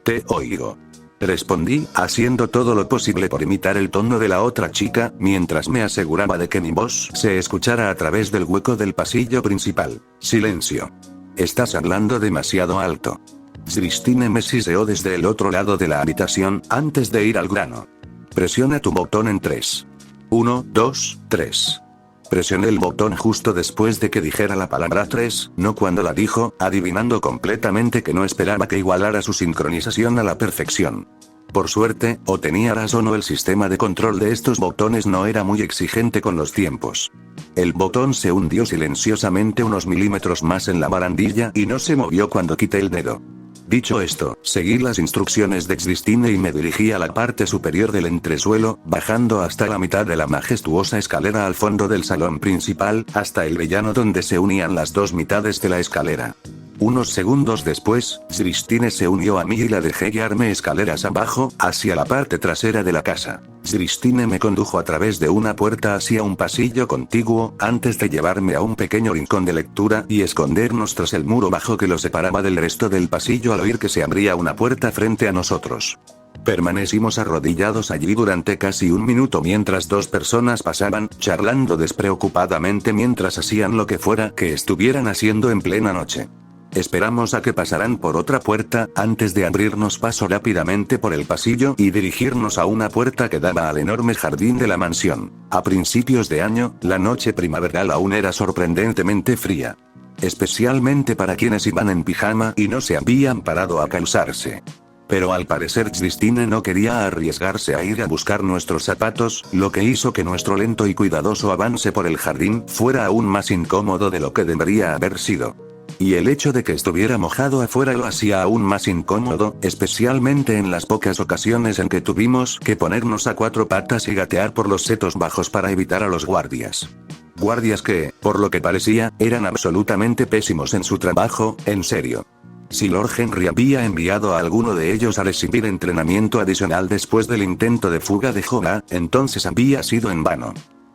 Te oigo. Respondí, haciendo todo lo posible por imitar el tono de la otra chica, mientras me aseguraba de que mi voz se escuchara a través del hueco del pasillo principal. Silencio. Estás hablando demasiado alto. Christine me siseó desde el otro lado de la habitación, antes de ir al grano. Presiona tu botón en 3. 1, 2, 3. Presioné el botón justo después de que dijera la palabra 3, no cuando la dijo, adivinando completamente que no esperaba que igualara su sincronización a la perfección. Por suerte, o tenía razón o el sistema de control de estos botones no era muy exigente con los tiempos. El botón se hundió silenciosamente unos milímetros más en la barandilla y no se movió cuando quité el dedo. Dicho esto, seguí las instrucciones de Christine y me dirigí a la parte superior del entresuelo, bajando hasta la mitad de la majestuosa escalera al fondo del salón principal, hasta el vellano donde se unían las dos mitades de la escalera. Unos segundos después, Christine se unió a mí y la dejé guiarme escaleras abajo, hacia la parte trasera de la casa. Christine me condujo a través de una puerta hacia un pasillo contiguo, antes de llevarme a un pequeño rincón de lectura y escondernos tras el muro bajo que lo separaba del resto del pasillo al oír que se abría una puerta frente a nosotros. Permanecimos arrodillados allí durante casi un minuto mientras dos personas pasaban, charlando despreocupadamente mientras hacían lo que fuera que estuvieran haciendo en plena noche. Esperamos a que pasaran por otra puerta, antes de abrirnos paso rápidamente por el pasillo y dirigirnos a una puerta que daba al enorme jardín de la mansión. A principios de año, la noche primaveral aún era sorprendentemente fría. Especialmente para quienes iban en pijama y no se habían parado a calzarse. Pero al parecer Christine no quería arriesgarse a ir a buscar nuestros zapatos, lo que hizo que nuestro lento y cuidadoso avance por el jardín fuera aún más incómodo de lo que debería haber sido. Y el hecho de que estuviera mojado afuera lo hacía aún más incómodo, especialmente en las pocas ocasiones en que tuvimos que ponernos a cuatro patas y gatear por los setos bajos para evitar a los guardias. Guardias que, por lo que parecía, eran absolutamente pésimos en su trabajo, en serio. Si Lord Henry había enviado a alguno de ellos a recibir entrenamiento adicional después del intento de fuga de Jonah, entonces había sido en vano.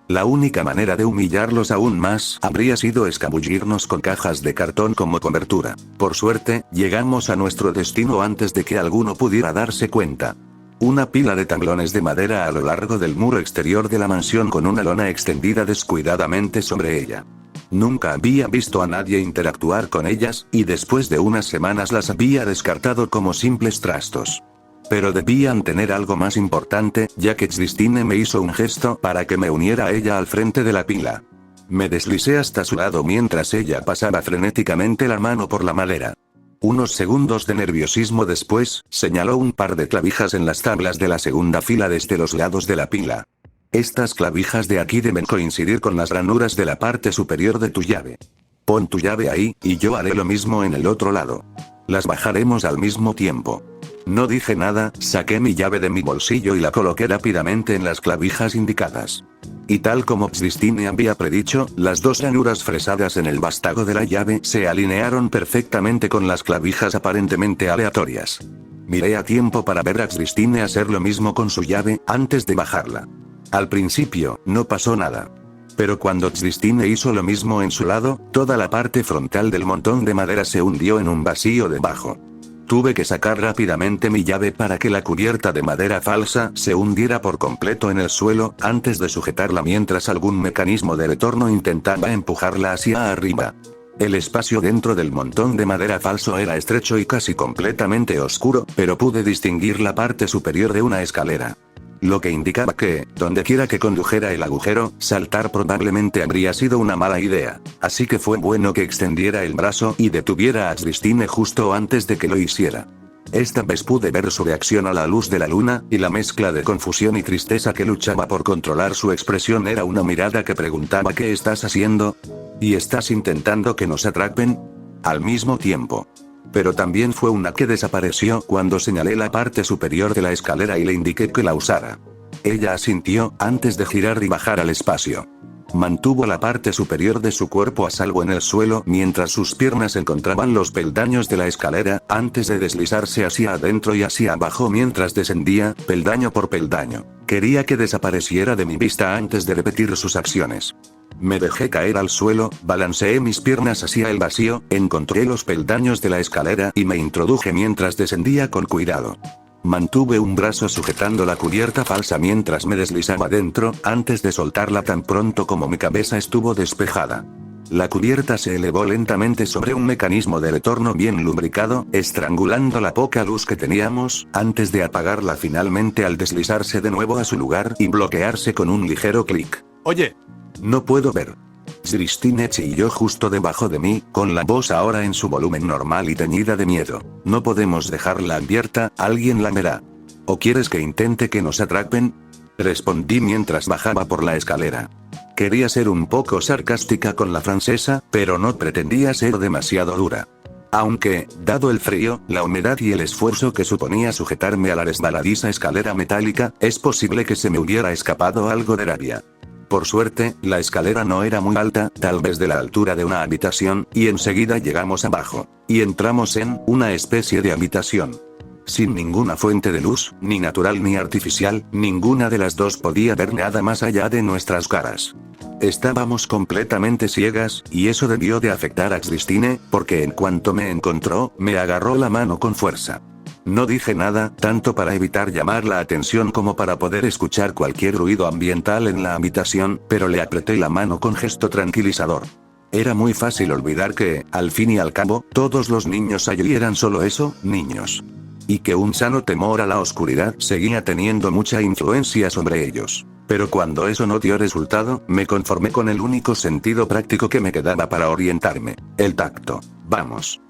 La única manera de humillarlos aún más habría sido escabullirnos con cajas de cartón como cobertura. Por suerte, llegamos a nuestro destino antes de que alguno pudiera darse cuenta. Una pila de tablones de madera a lo largo del muro exterior de la mansión con una lona extendida descuidadamente sobre ella. Nunca había visto a nadie interactuar con ellas, y después de unas semanas las había descartado como simples trastos. Pero debían tener algo más importante, ya que Christine me hizo un gesto para que me uniera a ella al frente de la pila. Me deslicé hasta su lado mientras ella pasaba frenéticamente la mano por la madera. Unos segundos de nerviosismo después, señaló un par de clavijas en las tablas de la segunda fila desde los lados de la pila. Estas clavijas de aquí deben coincidir con las ranuras de la parte superior de tu llave. Pon tu llave ahí, y yo haré lo mismo en el otro lado. Las bajaremos al mismo tiempo. No dije nada, saqué mi llave de mi bolsillo y la coloqué rápidamente en las clavijas indicadas. Y tal como Christine había predicho, las dos ranuras fresadas en el vástago de la llave se alinearon perfectamente con las clavijas aparentemente aleatorias. Miré a tiempo para ver a Christine hacer lo mismo con su llave, antes de bajarla. Al principio, no pasó nada. Pero cuando Christine hizo lo mismo en su lado, toda la parte frontal del montón de madera se hundió en un vacío debajo. Tuve que sacar rápidamente mi llave para que la cubierta de madera falsa se hundiera por completo en el suelo, antes de sujetarla mientras algún mecanismo de retorno intentaba empujarla hacia arriba. El espacio dentro del montón de madera falso era estrecho y casi completamente oscuro, pero pude distinguir la parte superior de una escalera. Lo que indicaba que, dondequiera que condujera el agujero, saltar probablemente habría sido una mala idea. Así que fue bueno que extendiera el brazo y detuviera a Christine justo antes de que lo hiciera. Esta vez pude ver su reacción a la luz de la luna, y la mezcla de confusión y tristeza que luchaba por controlar su expresión era una mirada que preguntaba ¿qué estás haciendo? ¿Y estás intentando que nos atrapen? Al mismo tiempo. Pero también fue una que desapareció cuando señalé la parte superior de la escalera y le indiqué que la usara. Ella asintió, antes de girar y bajar al espacio. Mantuvo la parte superior de su cuerpo a salvo en el suelo mientras sus piernas encontraban los peldaños de la escalera, antes de deslizarse hacia adentro y hacia abajo mientras descendía, peldaño por peldaño. Quería que desapareciera de mi vista antes de repetir sus acciones. Me dejé caer al suelo, balanceé mis piernas hacia el vacío, encontré los peldaños de la escalera y me introduje mientras descendía con cuidado. Mantuve un brazo sujetando la cubierta falsa mientras me deslizaba dentro, antes de soltarla tan pronto como mi cabeza estuvo despejada. La cubierta se elevó lentamente sobre un mecanismo de retorno bien lubricado, estrangulando la poca luz que teníamos, antes de apagarla finalmente al deslizarse de nuevo a su lugar y bloquearse con un ligero clic. Oye. No puedo ver. Christine chilló justo debajo de mí, con la voz ahora en su volumen normal y teñida de miedo. No podemos dejarla abierta, alguien la verá. ¿O quieres que intente que nos atrapen? Respondí mientras bajaba por la escalera. Quería ser un poco sarcástica con la francesa, pero no pretendía ser demasiado dura. Aunque, dado el frío, la humedad y el esfuerzo que suponía sujetarme a la resbaladiza escalera metálica, es posible que se me hubiera escapado algo de rabia. Por suerte, la escalera no era muy alta, tal vez de la altura de una habitación, y enseguida llegamos abajo. Y entramos en una especie de habitación. Sin ninguna fuente de luz, ni natural ni artificial, ninguna de las dos podía ver nada más allá de nuestras caras. Estábamos completamente ciegas, y eso debió de afectar a Christine, porque en cuanto me encontró, me agarró la mano con fuerza. No dije nada, tanto para evitar llamar la atención como para poder escuchar cualquier ruido ambiental en la habitación, pero le apreté la mano con gesto tranquilizador. Era muy fácil olvidar que, al fin y al cabo, todos los niños allí eran solo eso, niños. Y que un sano temor a la oscuridad seguía teniendo mucha influencia sobre ellos. Pero cuando eso no dio resultado, me conformé con el único sentido práctico que me quedaba para orientarme: el tacto. Vamos.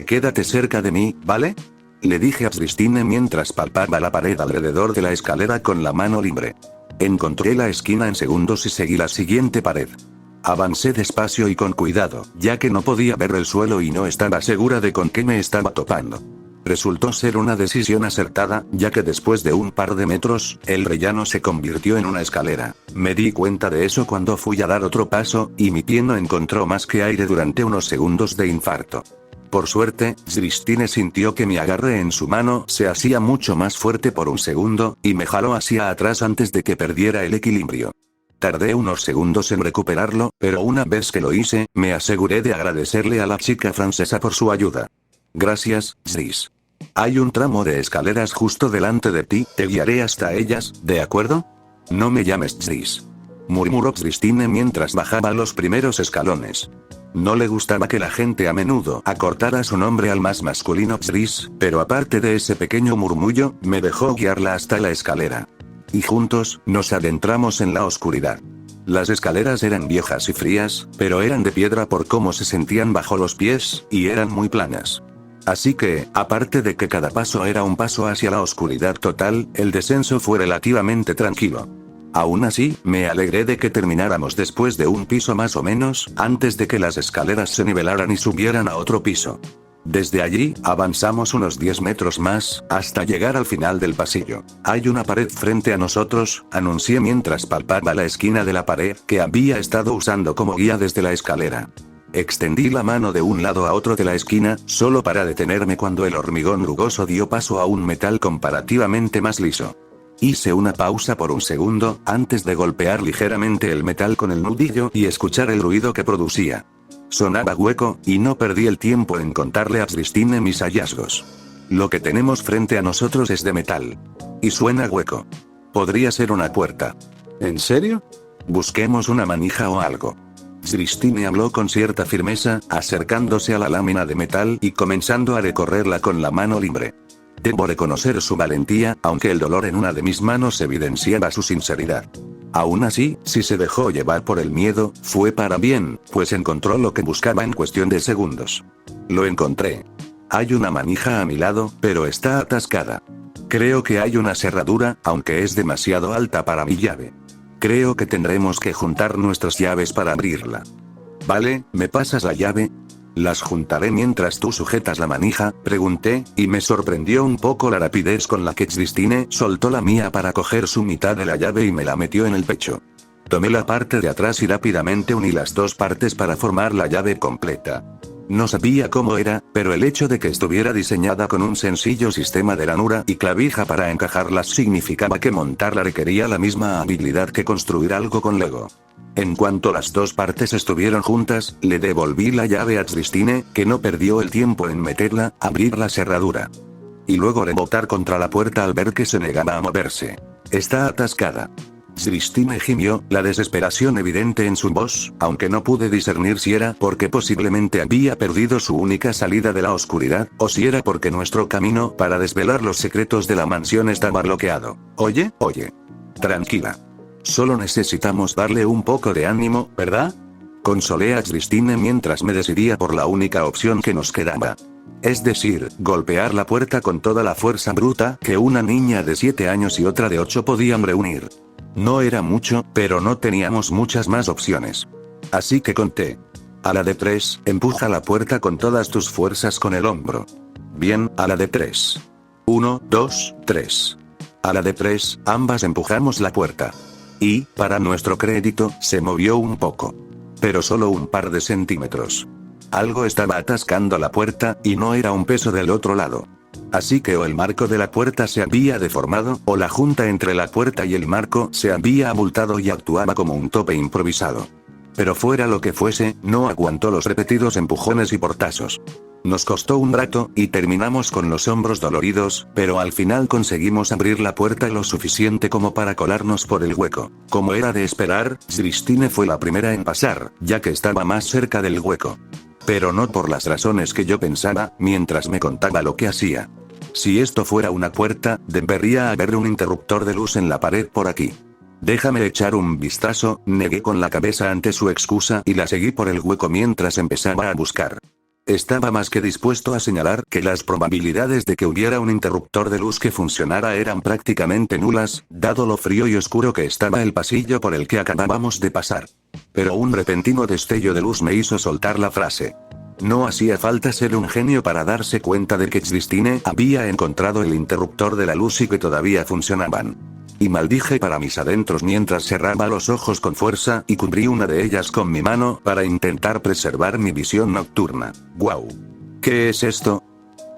Quédate cerca de mí, ¿vale? Le dije a Christine mientras palpaba la pared alrededor de la escalera con la mano libre. Encontré la esquina en segundos y seguí la siguiente pared. Avancé despacio y con cuidado, ya que no podía ver el suelo y no estaba segura de con qué me estaba topando. Resultó ser una decisión acertada, ya que después de un par de metros, el rellano se convirtió en una escalera. Me di cuenta de eso cuando fui a dar otro paso, y mi pie no encontró más que aire durante unos segundos de infarto. Por suerte, Christine sintió que mi agarre en su mano se hacía mucho más fuerte por un segundo, y me jaló hacia atrás antes de que perdiera el equilibrio. Tardé unos segundos en recuperarlo, pero una vez que lo hice, me aseguré de agradecerle a la chica francesa por su ayuda. Gracias, Chris. Hay un tramo de escaleras justo delante de ti, te guiaré hasta ellas, ¿de acuerdo? No me llames Chris, murmuró Christine mientras bajaba los primeros escalones. No le gustaba que la gente a menudo acortara su nombre al más masculino Chris, pero aparte de ese pequeño murmullo, me dejó guiarla hasta la escalera. Y juntos, nos adentramos en la oscuridad. Las escaleras eran viejas y frías, pero eran de piedra por cómo se sentían bajo los pies, y eran muy planas. Así que, aparte de que cada paso era un paso hacia la oscuridad total, el descenso fue relativamente tranquilo. Aún así, me alegré de que termináramos después de un piso más o menos, antes de que las escaleras se nivelaran y subieran a otro piso. Desde allí, avanzamos unos 10 metros más, hasta llegar al final del pasillo. Hay una pared frente a nosotros, anuncié mientras palpaba la esquina de la pared que había estado usando como guía desde la escalera. Extendí la mano de un lado a otro de la esquina, solo para detenerme cuando el hormigón rugoso dio paso a un metal comparativamente más liso. Hice una pausa por un segundo, antes de golpear ligeramente el metal con el nudillo y escuchar el ruido que producía. Sonaba hueco, y no perdí el tiempo en contarle a Christine mis hallazgos. Lo que tenemos frente a nosotros es de metal. Y suena hueco. Podría ser una puerta. ¿En serio? Busquemos una manija o algo. Christine habló con cierta firmeza, acercándose a la lámina de metal y comenzando a recorrerla con la mano libre. Debo reconocer su valentía, aunque el dolor en una de mis manos evidenciaba su sinceridad. Aún así, si se dejó llevar por el miedo, fue para bien, pues encontró lo que buscaba en cuestión de segundos. Lo encontré. Hay una manija a mi lado, pero está atascada. Creo que hay una cerradura, aunque es demasiado alta para mi llave. Creo que tendremos que juntar nuestras llaves para abrirla. Vale, ¿me pasas la llave? ¿Las juntaré mientras tú sujetas la manija?, pregunté, y me sorprendió un poco la rapidez con la que Christine soltó la mía para coger su mitad de la llave y me la metió en el pecho. Tomé la parte de atrás y rápidamente uní las dos partes para formar la llave completa. No sabía cómo era, pero el hecho de que estuviera diseñada con un sencillo sistema de ranura y clavija para encajarlas significaba que montarla requería la misma habilidad que construir algo con Lego. En cuanto las dos partes estuvieron juntas, le devolví la llave a Christine, que no perdió el tiempo en meterla, abrir la cerradura. Y luego rebotar contra la puerta al ver que se negaba a moverse. Está atascada. Christine gimió, la desesperación evidente en su voz, aunque no pude discernir si era porque posiblemente había perdido su única salida de la oscuridad, o si era porque nuestro camino para desvelar los secretos de la mansión estaba bloqueado. Oye. Tranquila. Solo necesitamos darle un poco de ánimo, ¿verdad? Consolé a Christine mientras me decidía por la única opción que nos quedaba. Es decir, golpear la puerta con toda la fuerza bruta que una niña de 7 años y otra de 8 podían reunir. No era mucho, pero no teníamos muchas más opciones. Así que conté. A la de 3, empuja la puerta con todas tus fuerzas con el hombro. Bien, a la de 3. 1, 2, 3. A la de 3, ambas empujamos la puerta. Y, para nuestro crédito, se movió un poco. Pero solo un par de centímetros. Algo estaba atascando la puerta, y no era un peso del otro lado. Así que o el marco de la puerta se había deformado, o la junta entre la puerta y el marco se había abultado y actuaba como un tope improvisado. Pero fuera lo que fuese, no aguantó los repetidos empujones y portazos. Nos costó un rato, y terminamos con los hombros doloridos, pero al final conseguimos abrir la puerta lo suficiente como para colarnos por el hueco. Como era de esperar, Christine fue la primera en pasar, ya que estaba más cerca del hueco. Pero no por las razones que yo pensaba, mientras me contaba lo que hacía. Si esto fuera una puerta, debería haber un interruptor de luz en la pared por aquí. Déjame echar un vistazo, negué con la cabeza ante su excusa y la seguí por el hueco mientras empezaba a buscar. Estaba más que dispuesto a señalar que las probabilidades de que hubiera un interruptor de luz que funcionara eran prácticamente nulas, dado lo frío y oscuro que estaba el pasillo por el que acabábamos de pasar. Pero un repentino destello de luz me hizo soltar la frase. No hacía falta ser un genio para darse cuenta de que Christine había encontrado el interruptor de la luz y que todavía funcionaban. Y maldije para mis adentros mientras cerraba los ojos con fuerza y cubrí una de ellas con mi mano para intentar preservar mi visión nocturna. ¡Guau! ¿Qué es esto?,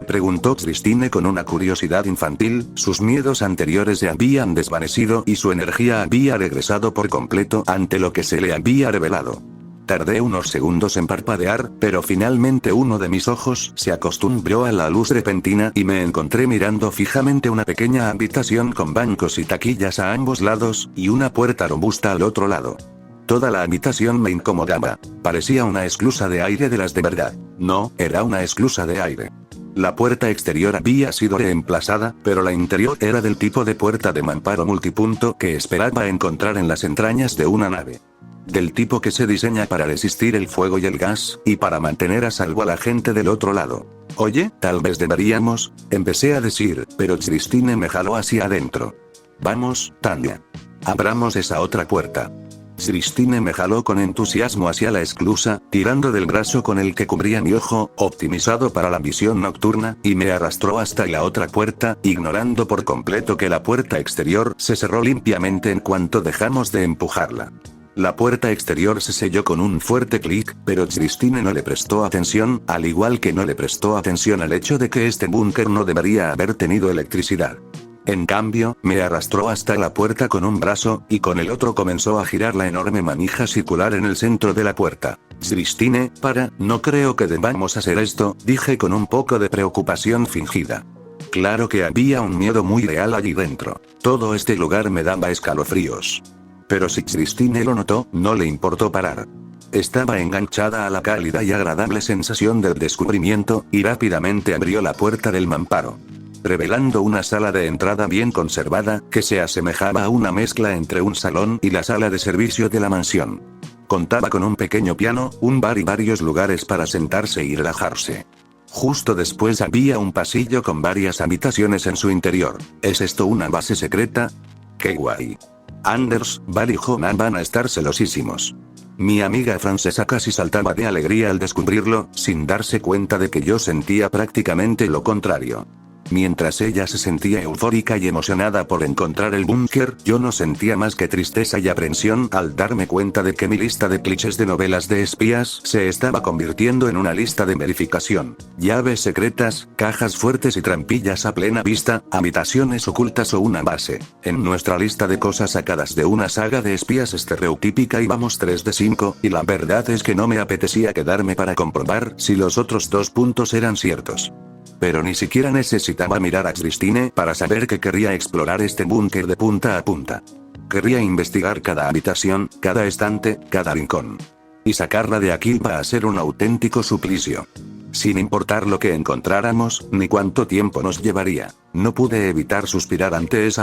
preguntó Christine con una curiosidad infantil. Sus miedos anteriores se habían desvanecido y su energía había regresado por completo ante lo que se le había revelado. Tardé unos segundos en parpadear, pero finalmente uno de mis ojos se acostumbró a la luz repentina y me encontré mirando fijamente una pequeña habitación con bancos y taquillas a ambos lados, y una puerta robusta al otro lado. Toda la habitación me incomodaba. Parecía una esclusa de aire de las de verdad. No, era una esclusa de aire. La puerta exterior había sido reemplazada, pero la interior era del tipo de puerta de mamparo multipunto que esperaba encontrar en las entrañas de una nave. Del tipo que se diseña para resistir el fuego y el gas, y para mantener a salvo a la gente del otro lado. Oye, tal vez deberíamos, empecé a decir, pero Christine me jaló hacia adentro. Vamos, Tanya. Abramos esa otra puerta. Christine me jaló con entusiasmo hacia la esclusa, tirando del brazo con el que cubría mi ojo, optimizado para la visión nocturna, y me arrastró hasta la otra puerta, ignorando por completo que la puerta exterior se cerró limpiamente en cuanto dejamos de empujarla. La puerta exterior se selló con un fuerte clic, pero Christine no le prestó atención, al igual que no le prestó atención al hecho de que este búnker no debería haber tenido electricidad. En cambio, me arrastró hasta la puerta con un brazo, y con el otro comenzó a girar la enorme manija circular en el centro de la puerta. Christine, no creo que debamos hacer esto, dije con un poco de preocupación fingida. Claro que había un miedo muy real allí dentro. Todo este lugar me daba escalofríos. Pero si Christine lo notó, no le importó parar. Estaba enganchada a la cálida y agradable sensación del descubrimiento, y rápidamente abrió la puerta del mamparo, revelando una sala de entrada bien conservada, que se asemejaba a una mezcla entre un salón y la sala de servicio de la mansión. Contaba con un pequeño piano, un bar y varios lugares para sentarse y relajarse. Justo después había un pasillo con varias habitaciones en su interior. ¿Es esto una base secreta? ¡Qué guay! Anders, Val y Jonah van a estar celosísimos. Mi amiga francesa casi saltaba de alegría al descubrirlo, sin darse cuenta de que yo sentía prácticamente lo contrario. Mientras ella se sentía eufórica y emocionada por encontrar el búnker, yo no sentía más que tristeza y aprensión al darme cuenta de que mi lista de clichés de novelas de espías se estaba convirtiendo en una lista de verificación. Llaves secretas, cajas fuertes y trampillas a plena vista, habitaciones ocultas o una base. En nuestra lista de cosas sacadas de una saga de espías estereotípica íbamos 3 de 5, y la verdad es que no me apetecía quedarme para comprobar si los otros 2 puntos eran ciertos. Pero ni siquiera necesitaba mirar a Christine para saber que querría explorar este búnker de punta a punta. Querría investigar cada habitación, cada estante, cada rincón. Y sacarla de aquí va a ser un auténtico suplicio. Sin importar lo que encontráramos, ni cuánto tiempo nos llevaría. No pude evitar suspirar ante esa